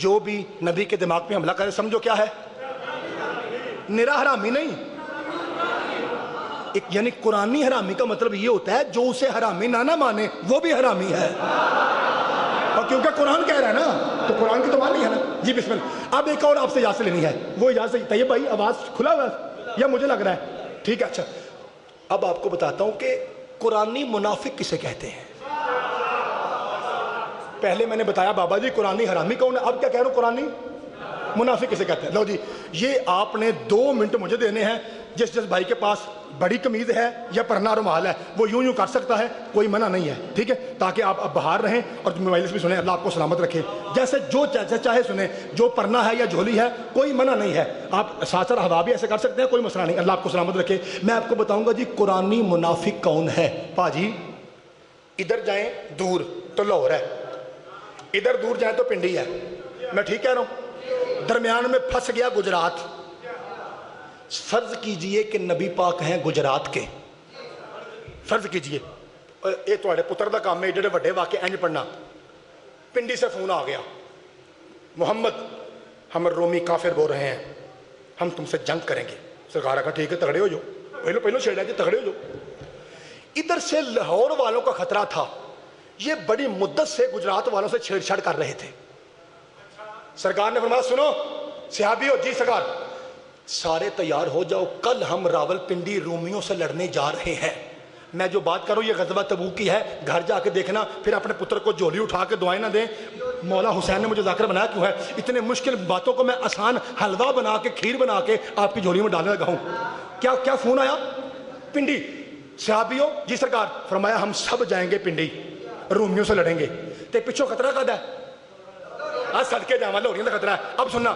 جو بھی نبی کے دماغ پہ حملہ کرے سمجھو کیا ہے؟ نرا حرامی نہیں. یعنی قرآنی حرامی کا مطلب یہ ہوتا ہے جو اسے حرامی نہ مانے وہ بھی حرامی ہے. اور کیونکہ قرآن کہہ رہا ہے نا تو قرآن کی تو مانی ہے نا. جی بسم اللہ. اب ایک اور آپ سے اجازت لینی ہے. وہ اجازت طیب بھائی آواز کھلا ہوا ہے یا مجھے لگ رہا ہے؟ ٹھیک ہے. اچھا اب آپ کو بتاتا ہوں کہ قرآنی منافق کسے کہتے ہیں. پہلے میں نے بتایا بابا جی قرآنی حرامی کون ہے. اب کیا کہہ رہا ہوں قرآنی منافق کسے کہتے ہیں. لو جی یہ آپ نے 2 منٹ مجھے دینے ہیں. جس بھائی کے پاس بڑی قمیض ہے یا پرنا رومال ہے وہ یوں کر سکتا ہے, کوئی منع نہیں ہے. ٹھیک ہے, تاکہ آپ اب باہر رہیں اور موبائل بھی سنیں. اللہ آپ کو سلامت رکھے. جیسے جو چاہے سنیں. جو پرنا ہے یا جھولی ہے کوئی منع نہیں ہے. آپ ساتھ ہوا بھی ایسے کر سکتے ہیں, کوئی مسئلہ نہیں. اللہ آپ کو سلامت رکھے. میں آپ کو بتاؤں گا جی قرآنی منافق کون ہے. پاجی ادھر جائیں دور تو لاہور ہے, ادھر دور جائیں تو پنڈی ہے. میں ٹھیک کہہ رہا ہوں؟ درمیان میں پھنس گیا گجرات. فرض کیجئے کہ نبی پاک ہیں گجرات کے. فرض کیجئے یہ تھوڑے پتر دا کام ہے ایڈے وڈے واقعے انج پڑھنا. پنڈی سے فون آ گیا, محمد ہم رومی کافر بول رہے ہیں, ہم تم سے جنگ کریں گے. سرکار کہا ٹھیک ہے تگڑے ہو جاؤ. پہلو چھیڑا کہ تگڑے ہو جاؤ. ادھر سے لاہور والوں کا خطرہ تھا. یہ بڑی مدت سے گجرات والوں سے چھیڑ چھاڑ کر رہے تھے. سرکار نے فرمایا سنو صحابی ہو. جی سرکار. سارے تیار ہو جاؤ, کل ہم راول پنڈی رومیوں سے لڑنے جا رہے ہیں. میں جو بات کروں یہ غزوہ تبوک کی ہے, گھر جا کے دیکھنا, پھر اپنے پتر کو جھولی اٹھا کے دعائیں نہ دیں. مولا حسین نے مجھے ذاکر بنایا کیوں ہے؟ اتنے مشکل باتوں کو میں آسان حلوہ بنا کے کھیر بنا کے آپ کی جھولی میں ڈالنے لگا ہوں. کیا فون آیا؟ پنڈی. صحابی ہو. جی سرکار. فرمایا ہم سب جائیں گے پنڈی, رومیوں سے لڑیں گے. تے پچھو خطرہ کد ہے؟ صدقے جاواں لاہوریاں دا خطرہ ہے. اب سننا,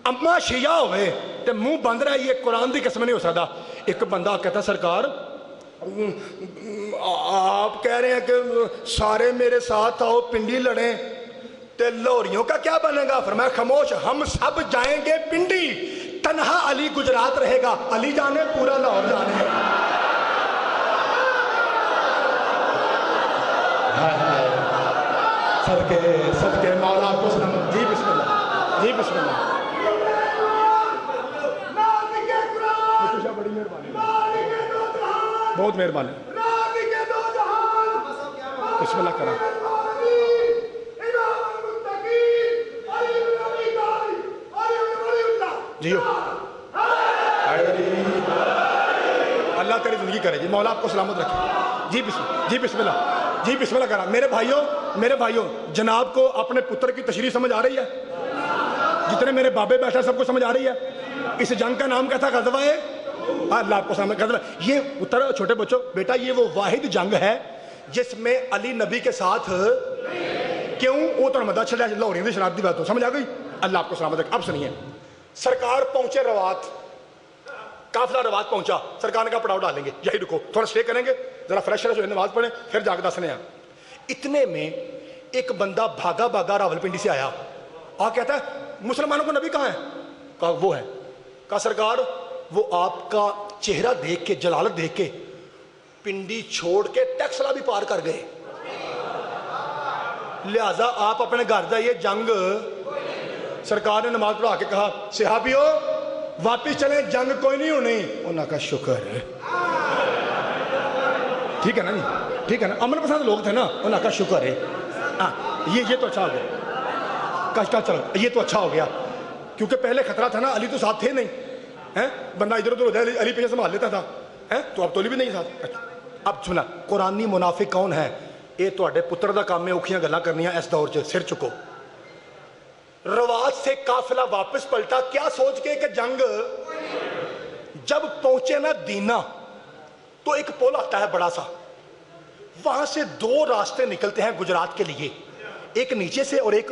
اما شیعہ ہوئے تے منہ بند رہا, یہ قرآن دی قسم نہیں ہو سکتا. ایک بندہ کہتا سرکار آپ کہہ رہے ہیں کہ سارے میرے ساتھ آؤ پنڈی لڑیں, تے لاہوریوں کا کیا بنے گا؟ فرمایا خاموش, ہم سب جائیں گے پنڈی, تنہا علی گجرات رہے گا. علی جانے پورا لاہور جانے. صدقے مولا آپ کو سلامت. جی بسم اللہ. جی بسم اللہ. بڑی مہربانی, بہت مہربانی. بسم اللہ کرا. جی اللہ تیری زندگی کرے. جی مولا آپ کو سلامت رکھے. جی بسم اللہ. جی بسم اللہ کرا. میرے بھائیوں جناب کو اپنے پتر کی تشریح سمجھ آ رہی ہے؟ جتنے میرے بابے بیٹھے سب کو سمجھ آ رہی ہے؟ اس جنگ کا نام کیا تھا؟ غزوہ ہے. اللہ آپ کو سامنے غزوہ. یہ پتر چھوٹے بچوں بیٹا یہ وہ واحد جنگ ہے جس میں علی نبی کے ساتھ کیوں وہ تو مدد چلا لاہوریوں کی شراب کی بات ہو. سمجھ آ گئی؟ اللہ آپ کو سلامت رکھے. اب سنیے, سرکار پہنچے روات, قافلہ روات پہنچا. سرکار نے کہا پڑاؤ ڈالیں گے, یہی رکو تھوڑا اسٹے کریں گے, ذرا فریش ہو نماز پڑھیں پھر جا کے دسنے ہیں. اتنے میں ایک بندہ بھاگا راول پنڈی سے آیا. کہتا ہے مسلمانوں کو نبی کہاں ہے؟ کہا وہ ہے. کہا سرکار وہ آپ کا چہرہ دیکھ کے, جلالت دیکھ کے پنڈی چھوڑ کے ٹیکسلا بھی پار کر گئے, لہذا آپ اپنے گھر جائیے, جنگ. سرکار نے نماز پڑھا کے کہا صحابیو واپس چلیں, جنگ کوئی نہیں ہونی. انہوں نے کہا شکر ہے. ٹھیک ہے نا جی, ٹھیک ہے نا, امن پسند لوگ تھے نا. انہوں نے کہا شکر ہے. یہ تو اچھا ہو گیا. چلو یہ تو اچھا ہو گیا, کیونکہ پہلے خطرہ تھا نا, علی تو ساتھ تھے نہیں, بندہ ادھر ادھر ہو جائے علی پیچھے سنبھال لیتا تھا, تو اب تولی بھی نہیں ساتھ. اب سنا قرآنی منافق کون ہے؟ یہ تواڈے پتر دا کام ہے اوکھیاں گلاں کرنیاں اس دور چ. سر چکو. روات سے قافلہ واپس پلٹا, کیا سوچ کے کہ جنگ. جب پہنچے نا دینا تو ایک پل آتا ہے بڑا سا, وہاں سے 2 راستے نکلتے ہیں گجرات کے لیے, ایک نیچے سے اور ایک.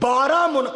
12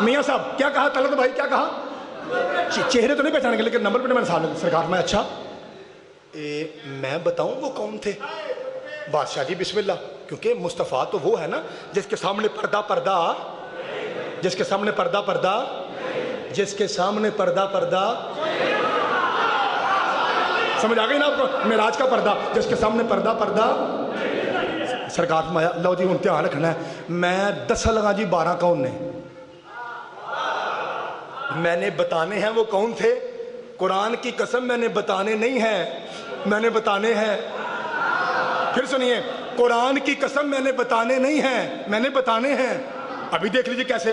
میاں صاحب کیا کہا طلعت بھائی کیا کہا؟ چہرے تو نہیں پہچانے گے لیکن نمبر پہ میں سرکار میں اچھا میں بتاؤں وہ کون تھے؟ بادشاہ جی بسم اللہ، کیونکہ مصطفیٰ تو وہ ہے نا جس کے سامنے پردہ جس کے سامنے پردہ جس کے سامنے پردہ سمجھ آ گئی نا آپ کو؟ معراج کا پردہ، جس کے سامنے پردہ سرکار فرمایا لو جی امتحان رکھنا ہے، میں 10 لگا جی 12 کون نے؟ میں نے بتانے ہیں وہ کون تھے، قرآن کی قسم میں نے بتانے نہیں ہیں، میں نے بتانے ہیں، پھر سنیے قرآن کی قسم میں نے بتانے نہیں ہیں، میں نے بتانے ہیں۔ ابھی دیکھ لیجئے کیسے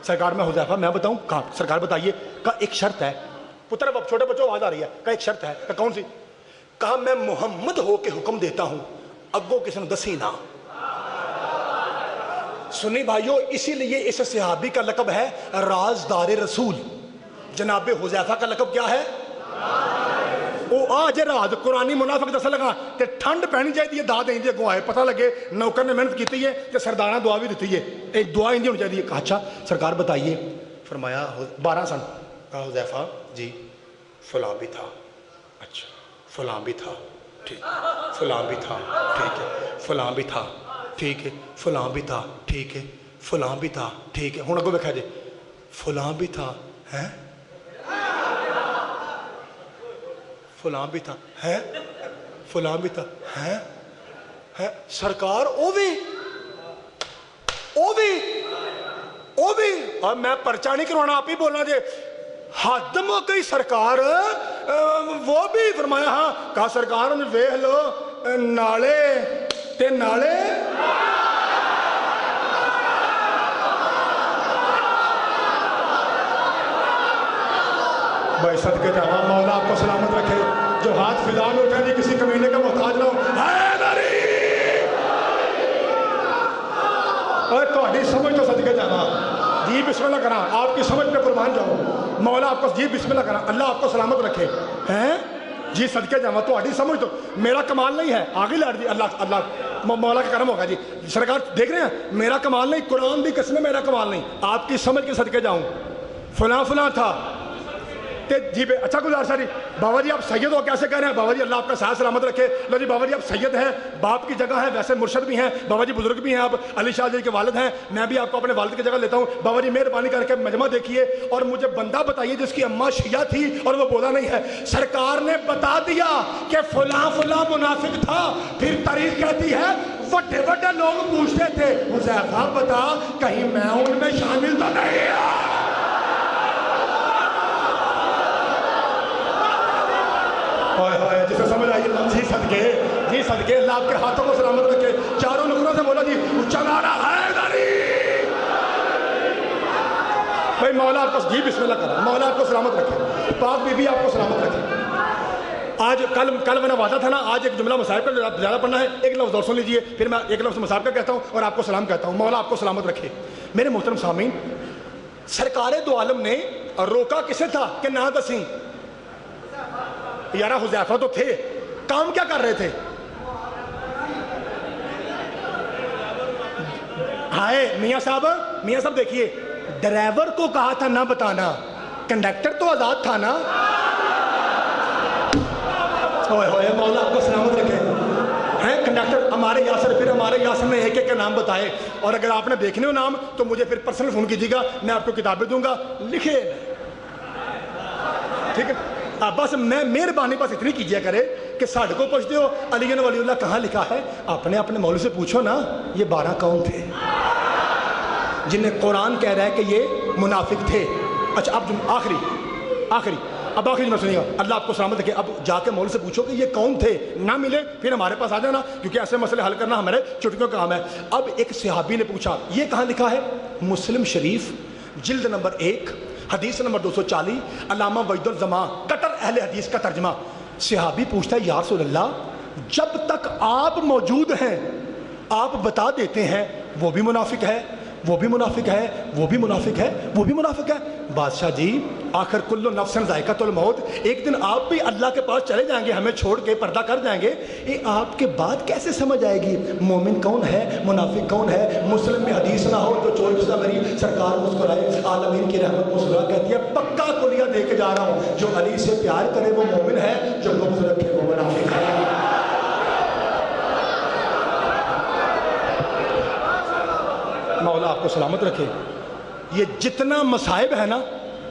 سرکار میں حذیفہ میں بتاؤں؟ کہا سرکار بتائیے، کہا ایک شرط ہے، پتر اب چھوٹے بچوں آواز آ رہی ہے، کہا ایک شرط ہے، کہا کون سی؟ کہا میں محمد ہو کے حکم دیتا ہوں اگو کسی نے دسی نہ۔ سنی بھائیو، اسی لیے اس صحابی کا لقب ہے رازدار رسول۔ جناب حذیفہ کا لقب کیا ہے؟ وہ آج راز قرآنی منافق دسا لگا کہ ٹھنڈ پہنی چاہیے دا دیں گے آئے پتہ لگے نوکر نے محنت کی ہے کہ سردارہ دعا بھی دیتی ہے، ایک دعا ہندی ہونی چاہیے۔ کہا اچھا سرکار بتائیے، فرمایا 12 سن۔ کہا حذیفہ جی فلاں بھی تھا، اچھا فلاں بھی تھا، ٹھیک، فلاں بھی تھا، ٹھیک ہے، فلاں بھی تھا، ٹھیک ہے، فلاں بھی تھا، ٹھیک ہے، فلاں بھی تھا، ٹھیک ہے۔ ہوں اگوں دیکھا جی فلاں بھی تھا ہے، فلاں بھی تھا ہے، فلاں بھی تھا ہے، سرکار او بھی اور میں پرچہ نہیں کروانا آپ ہی بولنا جے حد مو گئی سرکار وہ بھی۔ فرمایا ہاں۔ کہا سرکار انہیں ویہ لو نالے تے نالے بھائی صدقے جاواں مولا آپ کو سلامت رکھے، جو ہاتھ فضا میں اٹھا جی کسی کمینے کا محتاج نہ ہو۔ حیدری اور تہاڈی سمجھ تو صدقے جاواں جی بسم اللہ کراں، آپ کی سمجھ پہ قربان جاؤں، مولا آپ کو جی بسم اللہ کراں، اللہ آپ کو سلامت رکھے ہیں جی صدقے جاواں۔ تہاڈی سمجھ تو میرا کمال نہیں ہے، آگے لڑ دی اللہ مولا کا کرم ہوگا جی۔ سرکار دیکھ رہے ہیں میرا کمال نہیں، قرآن دی قسم میرا کمال نہیں، آپ کی سمجھ کے صدقے جاؤں۔ فلاں فلاں تھا جی بے اچھا گزار ساری بابا جی آپ سید ہو کیسے کہہ رہے ہیں؟ بابا جی اللہ آپ کا صحت سلامت رکھے۔ لو جی بابا جی آپ سید ہیں، باپ کی جگہ ہے، ویسے مرشد بھی ہیں بابا جی، بزرگ بھی ہیں آپ، علی شاہ جی کے والد ہیں، میں بھی آپ کو اپنے والد کی جگہ لیتا ہوں۔ بابا جی مہربانی کر کے مجمع دیکھیے اور مجھے بندہ بتائیے جس کی اماں شیعہ تھی اور وہ بولا نہیں ہے۔ سرکار نے بتا دیا کہ فلاں فلاں منافق تھا، پھر تاریخ کہتی ہے بڑے بڑے لوگ پوچھتے تھے حذیفہ بتا کہیں میں ان میں شامل تو نہیں ہوں۔ جسے سمجھ آئیے جی صدقے اللہ آپ کے ہاتھوں کو سلامت رکھے۔ چاروں نقروں سے بولا جی اچھا نعرہ حیدری۔ بھائی مولا آپ کو جی بسم اللہ کرا، مولا آپ کو سلامت رکھے، پاک بی بی آپ کو سلامت رکھے۔ آج کل میں نے وعدہ تھا نا آج ایک جملہ مصائب کا زیادہ پڑھنا ہے، ایک لفظ اور سن لیجئے پھر میں ایک لفظ مصائب کا کہتا ہوں اور آپ کو سلام کہتا ہوں۔ مولا آپ کو سلامت رکھے۔ میرے محترم سامعین، سرکار دو عالم نے روکا کسے تھا کہ نہ دسیں؟ یارہ حذیفہ تو تھے، کام کیا کر رہے تھے؟ ہائے میاں صاحب دیکھیے، ڈرائیور کو کہا تھا نہ بتانا، کنڈکٹر تو آزاد تھا نا۔ ہوئے مولا آپ کو سلامت رکھے ہیں کنڈکٹر ہمارے یاسر، پھر ہمارے یاسر نے ایک ایک کا نام بتائے، اور اگر آپ نے دیکھنے ہو نام تو مجھے پھر پرسنل فون کیجیے گا، میں آپ کو کتابیں دوں گا، لکھے ٹھیک ہے۔ بس میں مہربانی بس اتنی کیجیے کرے کہ ساڑھے کو پوچھتے ہو علی ولی اللہ کہاں لکھا ہے، اپنے مولوی سے پوچھو نا یہ 12 کون تھے جنہیں قرآن کہہ رہا ہے کہ یہ منافق تھے۔ اچھا اب آخری جملہ سنیے گا، اللہ آپ کو سلامت رکھے۔ اب جا کے مولوی سے پوچھو کہ یہ کون تھے، نہ ملے پھر ہمارے پاس آ جانا، کیونکہ ایسے مسئلے حل کرنا ہمارے چٹکیوں کا کام ہے۔ اب ایک صحابی نے پوچھا یہ کہاں لکھا ہے؟ مسلم شریف جلد نمبر 1 حدیث نمبر 240، علامہ وحید الزمان قطر اہل حدیث کا ترجمہ۔ صحابی پوچھتا ہے یا رسول اللہ جب تک آپ موجود ہیں آپ بتا دیتے ہیں وہ بھی منافق ہے، وہ بھی منافق ہے، وہ بھی منافق ہے، وہ بھی منافق ہے۔ بادشاہ جی آخر کل نفس ذائقۃ الموت، ایک دن آپ بھی اللہ کے پاس چلے جائیں گے، ہمیں چھوڑ کے پردہ کر جائیں گے، یہ آپ کے بعد کیسے سمجھ آئے گی مومن کون ہے منافق کون ہے؟ مسلم میں حدیث نہ ہو جو چور کسا میری سرکار مسکرائے عالمین کی رحمت مسکرا کہتی ہے پکا کلیہ دے کے جا رہا ہوں جو علی سے پیار کرے وہ مومن ہے جو بغض رکھے وہ منافق ہے. مولا آپ کو سلامت رکھے. یہ جتنا مصائب ہے نا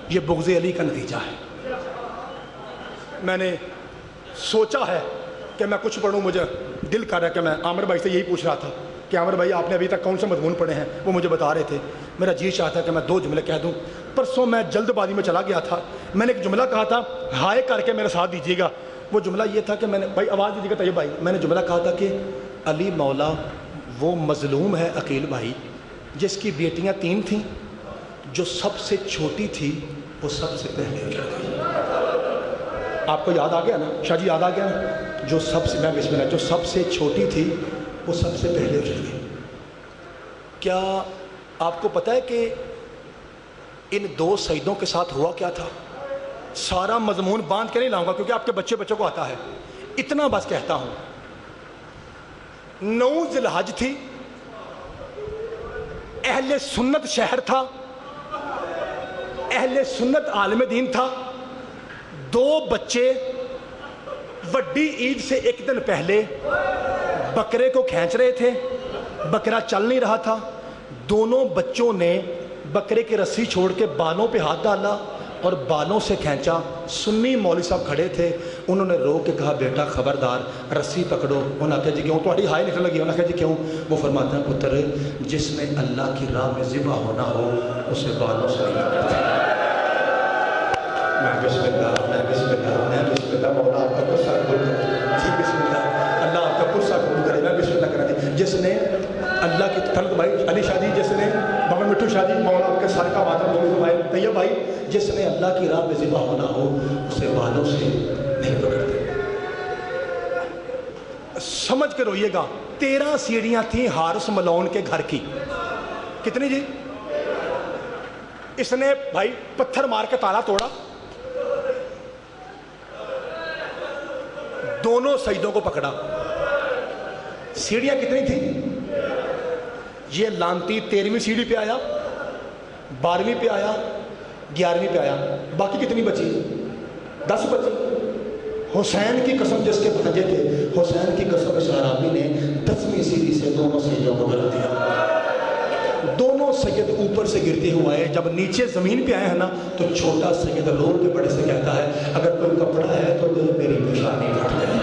یہ بغض علی کا نتیجہ ہے. میں نے سوچا ہے کہ میں کچھ پڑھوں, مجھے دل کر رہا ہے کہ میں عامر بھائی سے یہی پوچھ رہا تھا کہ عامر بھائی آپ نے ابھی تک کون سے مضمون پڑھے ہیں, وہ مجھے بتا رہے تھے. میرا جی چاہتا ہے کہ میں 2 جملے کہہ دوں. پرسوں میں جلد بازی میں چلا گیا تھا, میں نے ایک جملہ کہا تھا ہائے کر کے میرا ساتھ دیجیے گا. وہ جملہ یہ تھا کہ میں نے, بھائی آواز دیجیے گا طیب بھائی, میں نے جملہ کہا تھا کہ علی مولا وہ مظلوم ہے عقیل بھائی جس کی بیٹیاں 3 تھیں, جو سب سے چھوٹی تھی وہ سب سے پہلے اجڑ گئی. آپ کو یاد آ گیا نا شاہ جی, یاد آ گیا نا, جو سب سے, میں بسم اللہ, جو سب سے چھوٹی تھی وہ سب سے پہلے اجڑ گئی. کیا آپ کو پتہ ہے کہ ان 2 سجدوں کے ساتھ ہوا کیا تھا؟ سارا مضمون باندھ کے نہیں لاؤں گا کیونکہ آپ کے بچوں کو آتا ہے, اتنا بس کہتا ہوں. 9 ذی الحج تھی, اہل سنت شہر تھا, اہل سنت عالم دین تھا. 2 بچے وڈی عید سے 1 دن پہلے بکرے کو کھینچ رہے تھے, بکرا چل نہیں رہا تھا. دونوں بچوں نے بکرے کی رسی چھوڑ کے بالوں پہ ہاتھ ڈالا اور بالوں سے کھینچا. سنی مولوی صاحب کھڑے تھے, انہوں نے رو کے کہا بیٹا خبردار رسی پکڑو. انہوں نے کہا جی کیوں؟ تمہاری ہائے نکل لگی. انہوں نے کہا جی کیوں؟ وہ فرماتے ہیں پتر جس نے اللہ کی راہ میں ذبح ہونا ہو اسے بالوں سے نہیں پکڑتے. میں بسم اللہ, میں بسم اللہ, میں بسم اللہ. مولا آپ کا پرسہ قبول کرے جی, بسم اللہ, اللہ آپ کا پرسہ قبول کرے. میں بسم اللہ کرا دی. جس نے اللہ کی طلب بھائی علی شاہ جی, جس نے بابا مٹھو شاہ جی, مولا آپ کے سر کا ماتم بولے تو بھائی طیب بھائی, جس نے اللہ کی راہ میں ذبح ہونا ہو اسے بالوں سے نہیں پکڑتے. سمجھ کے روئیے گا. 13 سیڑھیاں تھیں حارث ملعون کے گھر کی. کتنی جی؟ اس نے بھائی پتھر مار کے تالا توڑا, دونوں سجدوں کو پکڑا. سیڑھیاں کتنی تھیں؟ یہ لانتی 13ویں سیڑھی پہ آیا, 12ویں پہ آیا, 11ویں پہ آیا. باقی کتنی بچی؟ 10 بچی. حسین کی قسم جس کے بھانجے تھے, حسین کی قسم اس عرابی نے 10ویں سیڑھی سے دونوں سجدوں کو گر دیا. دونوں سید اوپر سے گرتے ہوئے آئے. جب نیچے زمین پہ آئے ہیں نا تو چھوٹا سید رو کے بڑے سے کہتا ہے اگر کوئی کپڑا ہے تو میری پیشانی پھٹ جائے.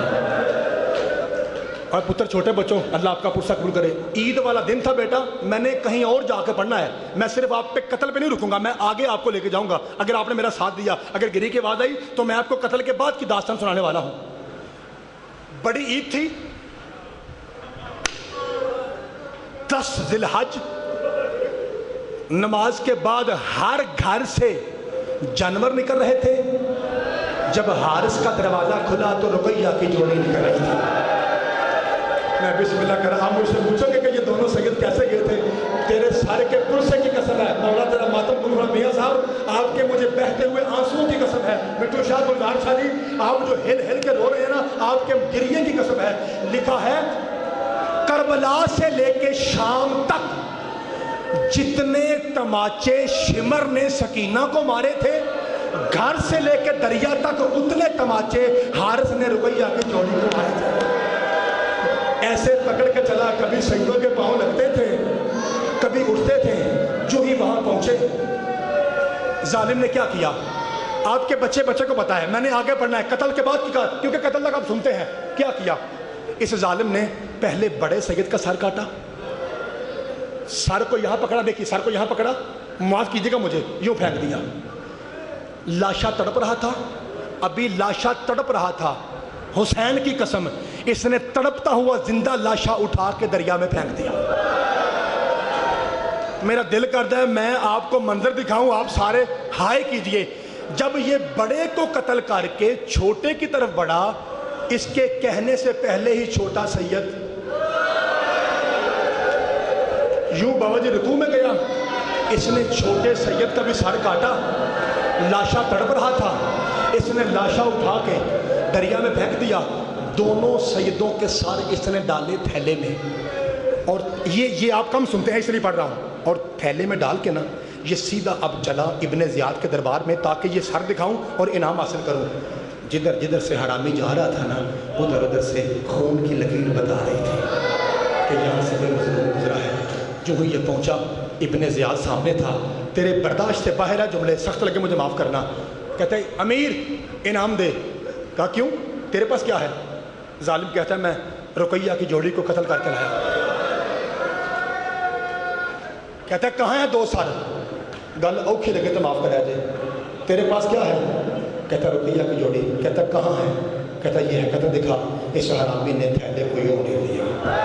اور پتر چھوٹے بچوں, اللہ آپ کا پرسہ قبول کرے. عید والا دن تھا بیٹا, میں نے کہیں اور جا کے پڑھنا ہے. میں صرف آپ پہ قتل پہ نہیں رکوں گا, میں آگے آپ کو لے کے جاؤں گا. اگر آپ نے میرا ساتھ دیا, اگر گری کی آواز آئی تو میں آپ کو قتل کے بعد کی داستان سنانے والا ہوں. بڑی عید تھی, 10 ذی الحج. نماز کے بعد ہر گھر سے جانور نکل رہے تھے. جب حارث کا دروازہ کھلا تو رقیہ کی جوڑی نکل رہی تھی. میں بسم اللہ کر رہا. آپ مجھ سے پوچھو گے کہ یہ دونوں سید کیسے گئے تھے؟ تیرے سارے کے پرسے کی قسم ہے, مولا تیرا ماتم قبول کرے. میاں صاحب آپ کے مجھے بہتے ہوئے آنسوؤں کی قسم ہے. مٹھو شاہ گلزار شاہ جی, آپ جو ہل ہل کے رو رہے ہیں نا, آپ کے گریے کی قسم ہے. لکھا ہے کربلا سے لے کے شام تک جتنے تماچے شمر نے سکینہ کو مارے تھے, گھر سے لے کے دریا تک اتنے تماچے حارث نے رقیہ کی جوڑی کو مارے تھے. ایسے پکڑ کے چلا, کبھی سجدوں کے پاؤں لگتے تھے, کبھی اٹھتے تھے. جو ہی وہاں پہنچے, ظالم نے کیا کیا آپ کے بچے کو پتا ہے, میں نے آگے پڑھنا ہے قتل کے بعد کی کہا, کیونکہ قتل تک آپ سنتے ہیں. کیا کیا اس ظالم نے؟ پہلے بڑے سید کا سر کاٹا, سر کو یہاں پکڑا, دیکھیے سر کو یہاں پکڑا, معاف کیجیے گا مجھے, یوں پھینک دیا. لاشا تڑپ رہا تھا, ابھی لاشا تڑپ رہا تھا. حسین کی قسم, اس نے تڑپتا ہوا زندہ لاشا اٹھا کے دریا میں پھینک دیا. میرا دل کرتا ہے میں آپ کو منظر دکھاؤں, آپ سارے ہائے کیجئے. جب یہ بڑے کو قتل کر کے چھوٹے کی طرف بڑھا, اس کے کہنے سے پہلے ہی چھوٹا سید یوں باوجہ رکوع میں گیا. اس نے چھوٹے سید کا بھی سر کاٹا, لاشا تڑپ رہا تھا, اس نے لاشا اٹھا کے دریا میں پھینک دیا. دونوں سیدوں کے سر اس نے ڈالے تھیلے میں. اور یہ آپ کم سنتے ہیں اس لیے پڑھ رہا ہوں. اور تھیلے میں ڈال کے نا یہ سیدھا اب چلا ابن زیاد کے دربار میں تاکہ یہ سر دکھاؤں اور انعام حاصل کروں. جدھر جدھر سے حرامی جا رہا تھا نا ادھر ادھر سے خون کی لکیر بتا رہی تھی کہ یہاں سے کوئی مظلوم گزرا ہے. جو ہی یہ پہنچا ابن زیاد سامنے تھا. تیرے برداشت سے باہر ہے جملے سخت لگے مجھے معاف کرنا. کہتا ہے امیر انعام دے. کہا کیوں تیرے پاس کیا ہے؟ ظالم کہتا ہے میں رقیہ کی جوڑی کو قتل کر کے لایا. کہتا ہے کہاں ہیں 2 سال؟ گل اوکھی لگے تو معاف کرا دے. تیرے پاس کیا ہے؟ کہتا رقیہ کی جوڑی. کہتا کہاں ہے؟ کہتا یہ ہے. کہتا دکھا. اس حرامی نے تھیلے کو یوں نہیں دیا.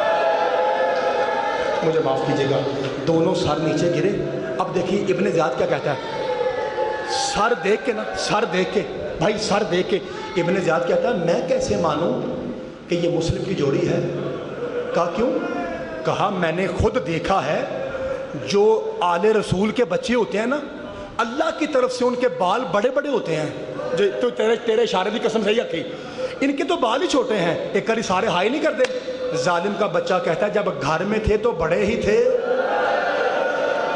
مجھے معاف کیجیے گا دونوں سر نیچے گرے. اب دیکھیے ابن زیاد کیا کہتا ہے. سر دیکھ کے نا سر دیکھ کے بھائی سر دیکھ کے ابن زیاد کہتا ہے میں کیسے مانوں کہ یہ مسلم کی جوڑی ہے؟ کہا کیوں؟ کہا میں نے خود دیکھا ہے جو آل رسول کے بچے ہوتے ہیں نا اللہ کی طرف سے ان کے بال بڑے بڑے ہوتے ہیں. جو تو تیرے اشارے کی قسم صحیح رکھی ان کے تو بال ہی چھوٹے ہیں. ایک کاری سارے ہائی نہیں کرتے. ظالم کا بچہ کہتا ہے جب گھر میں تھے تو بڑے ہی تھے.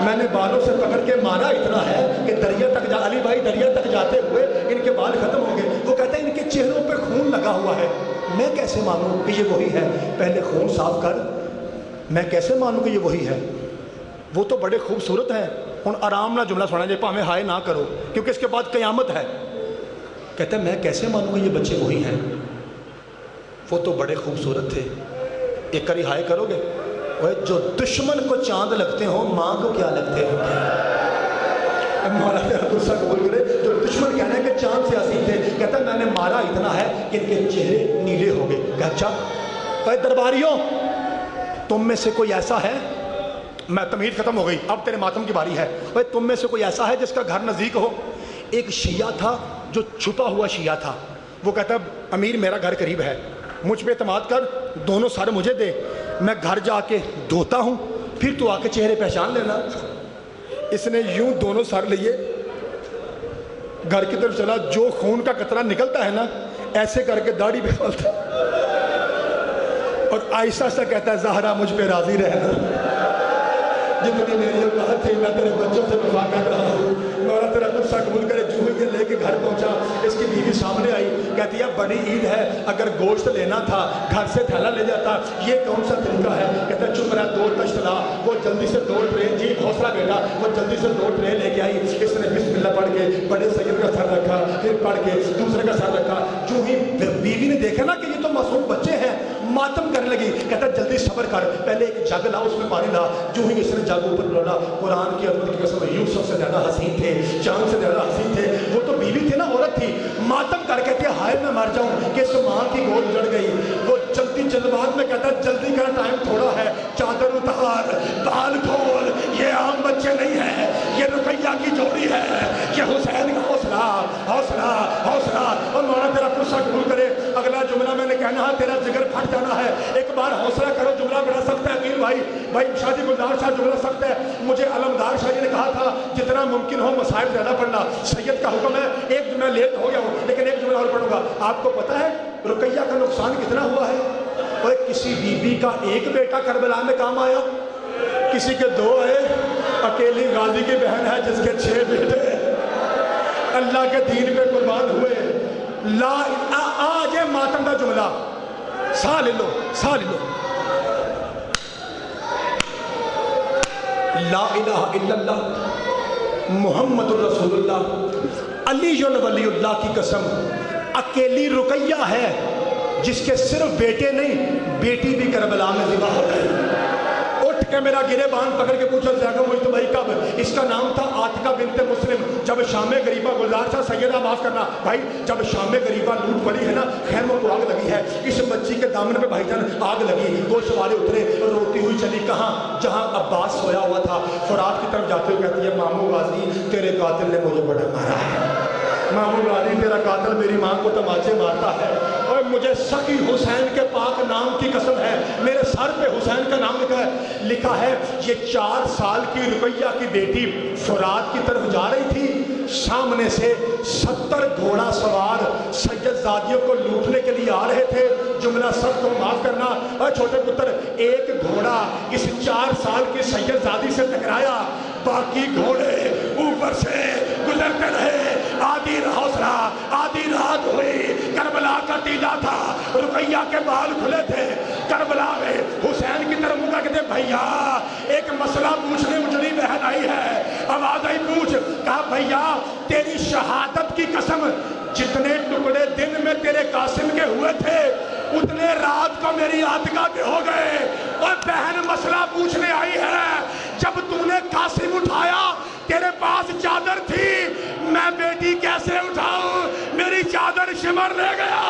میں نے بالوں سے پکڑ کے مارا اتنا ہے کہ دریا تک علی بھائی دریا تک جاتے ہوئے ان کے بال ختم ہو گئے. وہ کہتا ہے ان کے چہروں پہ خون لگا ہوا ہے. میں کیسے مانوں کہ یہ وہی ہے؟ پہلے خون صاف کر. میں کیسے مانوں کہ یہ وہی ہے؟ وہ تو بڑے خوبصورت ہیں. ہن آرام نہ جملہ سنا جائے پاویں ہائے نہ کرو کیونکہ اس کے بعد قیامت ہے. کہتا ہے میں کیسے مانوں کہ یہ بچے وہی ہیں؟ وہ تو بڑے خوبصورت تھے. ایک کری ہائے کرو گے؟ جو دشمن کو چاند لگتے ہوں ماں کو کیا لگتے ہیں؟ مولا تیرا غصہ قبول کرے. جو دشمن کہنا ہے کہ چاند سے حسین تھے. کہتا ہے میں نے مارا اتنا ہے کہ ان کے چہرے نیلے ہو گئے. کہ اچھا اے درباریوں تم میں سے کوئی ایسا ہے؟ میں تمہید ختم ہو گئی اب تیرے ماتم کی باری ہے. بھائی تم میں سے کوئی ایسا ہے جس کا گھر نزدیک ہو؟ ایک شیعہ تھا جو چھپا ہوا شیعہ تھا. وہ کہتا ہے امیر میرا گھر قریب ہے مجھ پہ اعتماد کر دونوں سر مجھے دے میں گھر جا کے دھوتا ہوں پھر تو آ کے چہرے پہچان لینا. اس نے یوں دونوں سر لیے گھر کی طرف چلا. جو خون کا قطرہ نکلتا ہے نا ایسے کر کے داڑھی پہ ڈالتا اور آہستہ آہستہ کہتا ہے زہرا مجھ پہ راضی رہنا. جتنی میری اوقات تھی میں تیرے بچوں سے وفا کر رہا ہوں. مولا تیرا غصہ قبول کرے. جو ہی لے کے گھر پہنچا اس کی بیوی سامنے آئی. کہتی ہے بڑی عید ہے اگر گوشت لینا تھا گھر سے تھیلا لے جاتا. یہ کون سا طریقہ ہے؟ کہتا ہے چپ رہا 2 تشت لا. وہ جلدی سے 2 ٹرے جی حوصلہ بیٹا. وہ جلدی سے 2 ٹرے لے کے آئی. اس نے بسم اللہ پڑھ کے بڑے سید کا سر رکھا پھر پڑھ کے دوسرے کا سر رکھا. جو ہی بیوی نے دیکھا نا کہ یہ تو معصوم بچے ہیں ماتم کرنے لگی. کہتا ہے جلدی صبر کر پہلے ایک جگ لا اس میں پانی لا. جو ہی اس نے جگ اوپر ڈالا قرآن کی عظمت کی قسم یوسف سے زیادہ حسین تھے چاند سے زیادہ حسین تھے. وہ تو بیوی تھی نا عورت تھی. ماتم کر کہتی ہے ہائے میں مر جاؤں کہ اس ماں کی گود جڑ گئی. وہ جلدی جلدباز میں کہتا ہے جلدی کا ٹائم تھوڑا ہے چادر اتار بال کھول. یہ عام بچے نہیں ہیں یہ رقیہ کی جوڑی ہے. یہ حسین کا حوصلہ حوصلہ حوصلہ. اور مولا تیرا غصہ قبول کرے. اگلا جملہ میں نے کہنا ہے تیرا جگر پھٹ جانا ہے. ایک بار حوصلہ کرو. جملہ بڑا سخت ہے امیر بھائی شاہی گلدار شاہ جملہ سخت ہے. مجھے علمدار شاہ جی نے کہا تھا جتنا ممکن ہو مسائل زیادہ پڑھنا. سید کا حکم ہے. ایک میں لیٹ ہو گیا ہوں لیکن ایک جملہ اور پڑھوں گا. آپ کو پتا ہے رقیہ کا نقصان کتنا ہوا ہے؟ اور کسی بی بی کا ایک بیٹا کربلا میں کام آیا کسی کے 2 آئے. اکیلی غازی کی بہن ہے جس کے 6 بیٹے اللہ کے دین پہ قربان ہوئے. لا آج ماتم کا جملہ سا لے لو سا لے لو. لا الہ الا اللہ محمد الرسول اللہ علی ولی اللہ کی قسم اکیلی رقیہ ہے جس کے صرف بیٹے نہیں بیٹی بھی کربلا میں ذبح ہو گئی. اٹھ کے میرا گرے بان پکڑ کے پوچھا زیادہ مجھ بھائی کب؟ اس کا نام تھا عاتقہ بنت مسلم. جب شام غریبہ گلزار صاحب سیدہ معاف کرنا بھائی جب شام غریبہ لوٹ پڑی ہے نا خیموں کو آگ لگی ہے. اس بچی کے دامن پہ بھائی جان آگ لگی. وہ سوارے اترے روتی ہوئی چلی کہاں؟ جہاں عباس سویا ہوا تھا. فرات کی طرف جاتے ہوئے کہتی ہے مامو غازی تیرے قاتل نے مجھے بڑا مارا ہے. مامو غازی تیرا قاتل میری ماں کو تماچے مارتا ہے. اور مجھے سخی حسین کے پاک نام کی قسم ہے میرے سر پہ حسین کا نام لکھا ہے. یہ 4 سال کی رقیہ کی بیٹی فرات کی طرف جا رہی تھی. سامنے سے 70 گھوڑا سوار سید زادیوں کو لوٹنے کے لیے آ رہے تھے. جملہ سب کو معاف کرنا. اور چھوٹے پتر ایک گھوڑا اس 4 سال کی سید زادی سے ٹکرایا. باقی گھوڑے اوپر سے گزرتے رہے. آدھی حوصلہ آدھی رات ہوئی. کربلا کا ٹیلا تھا, رقیہ کے بال کھلے تھے. کربلا میں حسین کی طرف منہ کہتے بھیا ایک مسئلہ پوچھنے مجھے بہن آئی ہے. آواز آئی پوچھ. کہا بھیا تیری شہادت کی قسم جتنے ٹکڑے دن میں تیرے قاسم کے ہوئے تھے اتنے رات کو میری عاتقہ کے ہو گئے. اور بہن مسئلہ پوچھنے آئی ہے, جب تم نے قاسم اٹھایا تیرے پاس چادر تھی, میں بیٹی کیسے اٹھاؤں, میری چادر شمر لے گیا.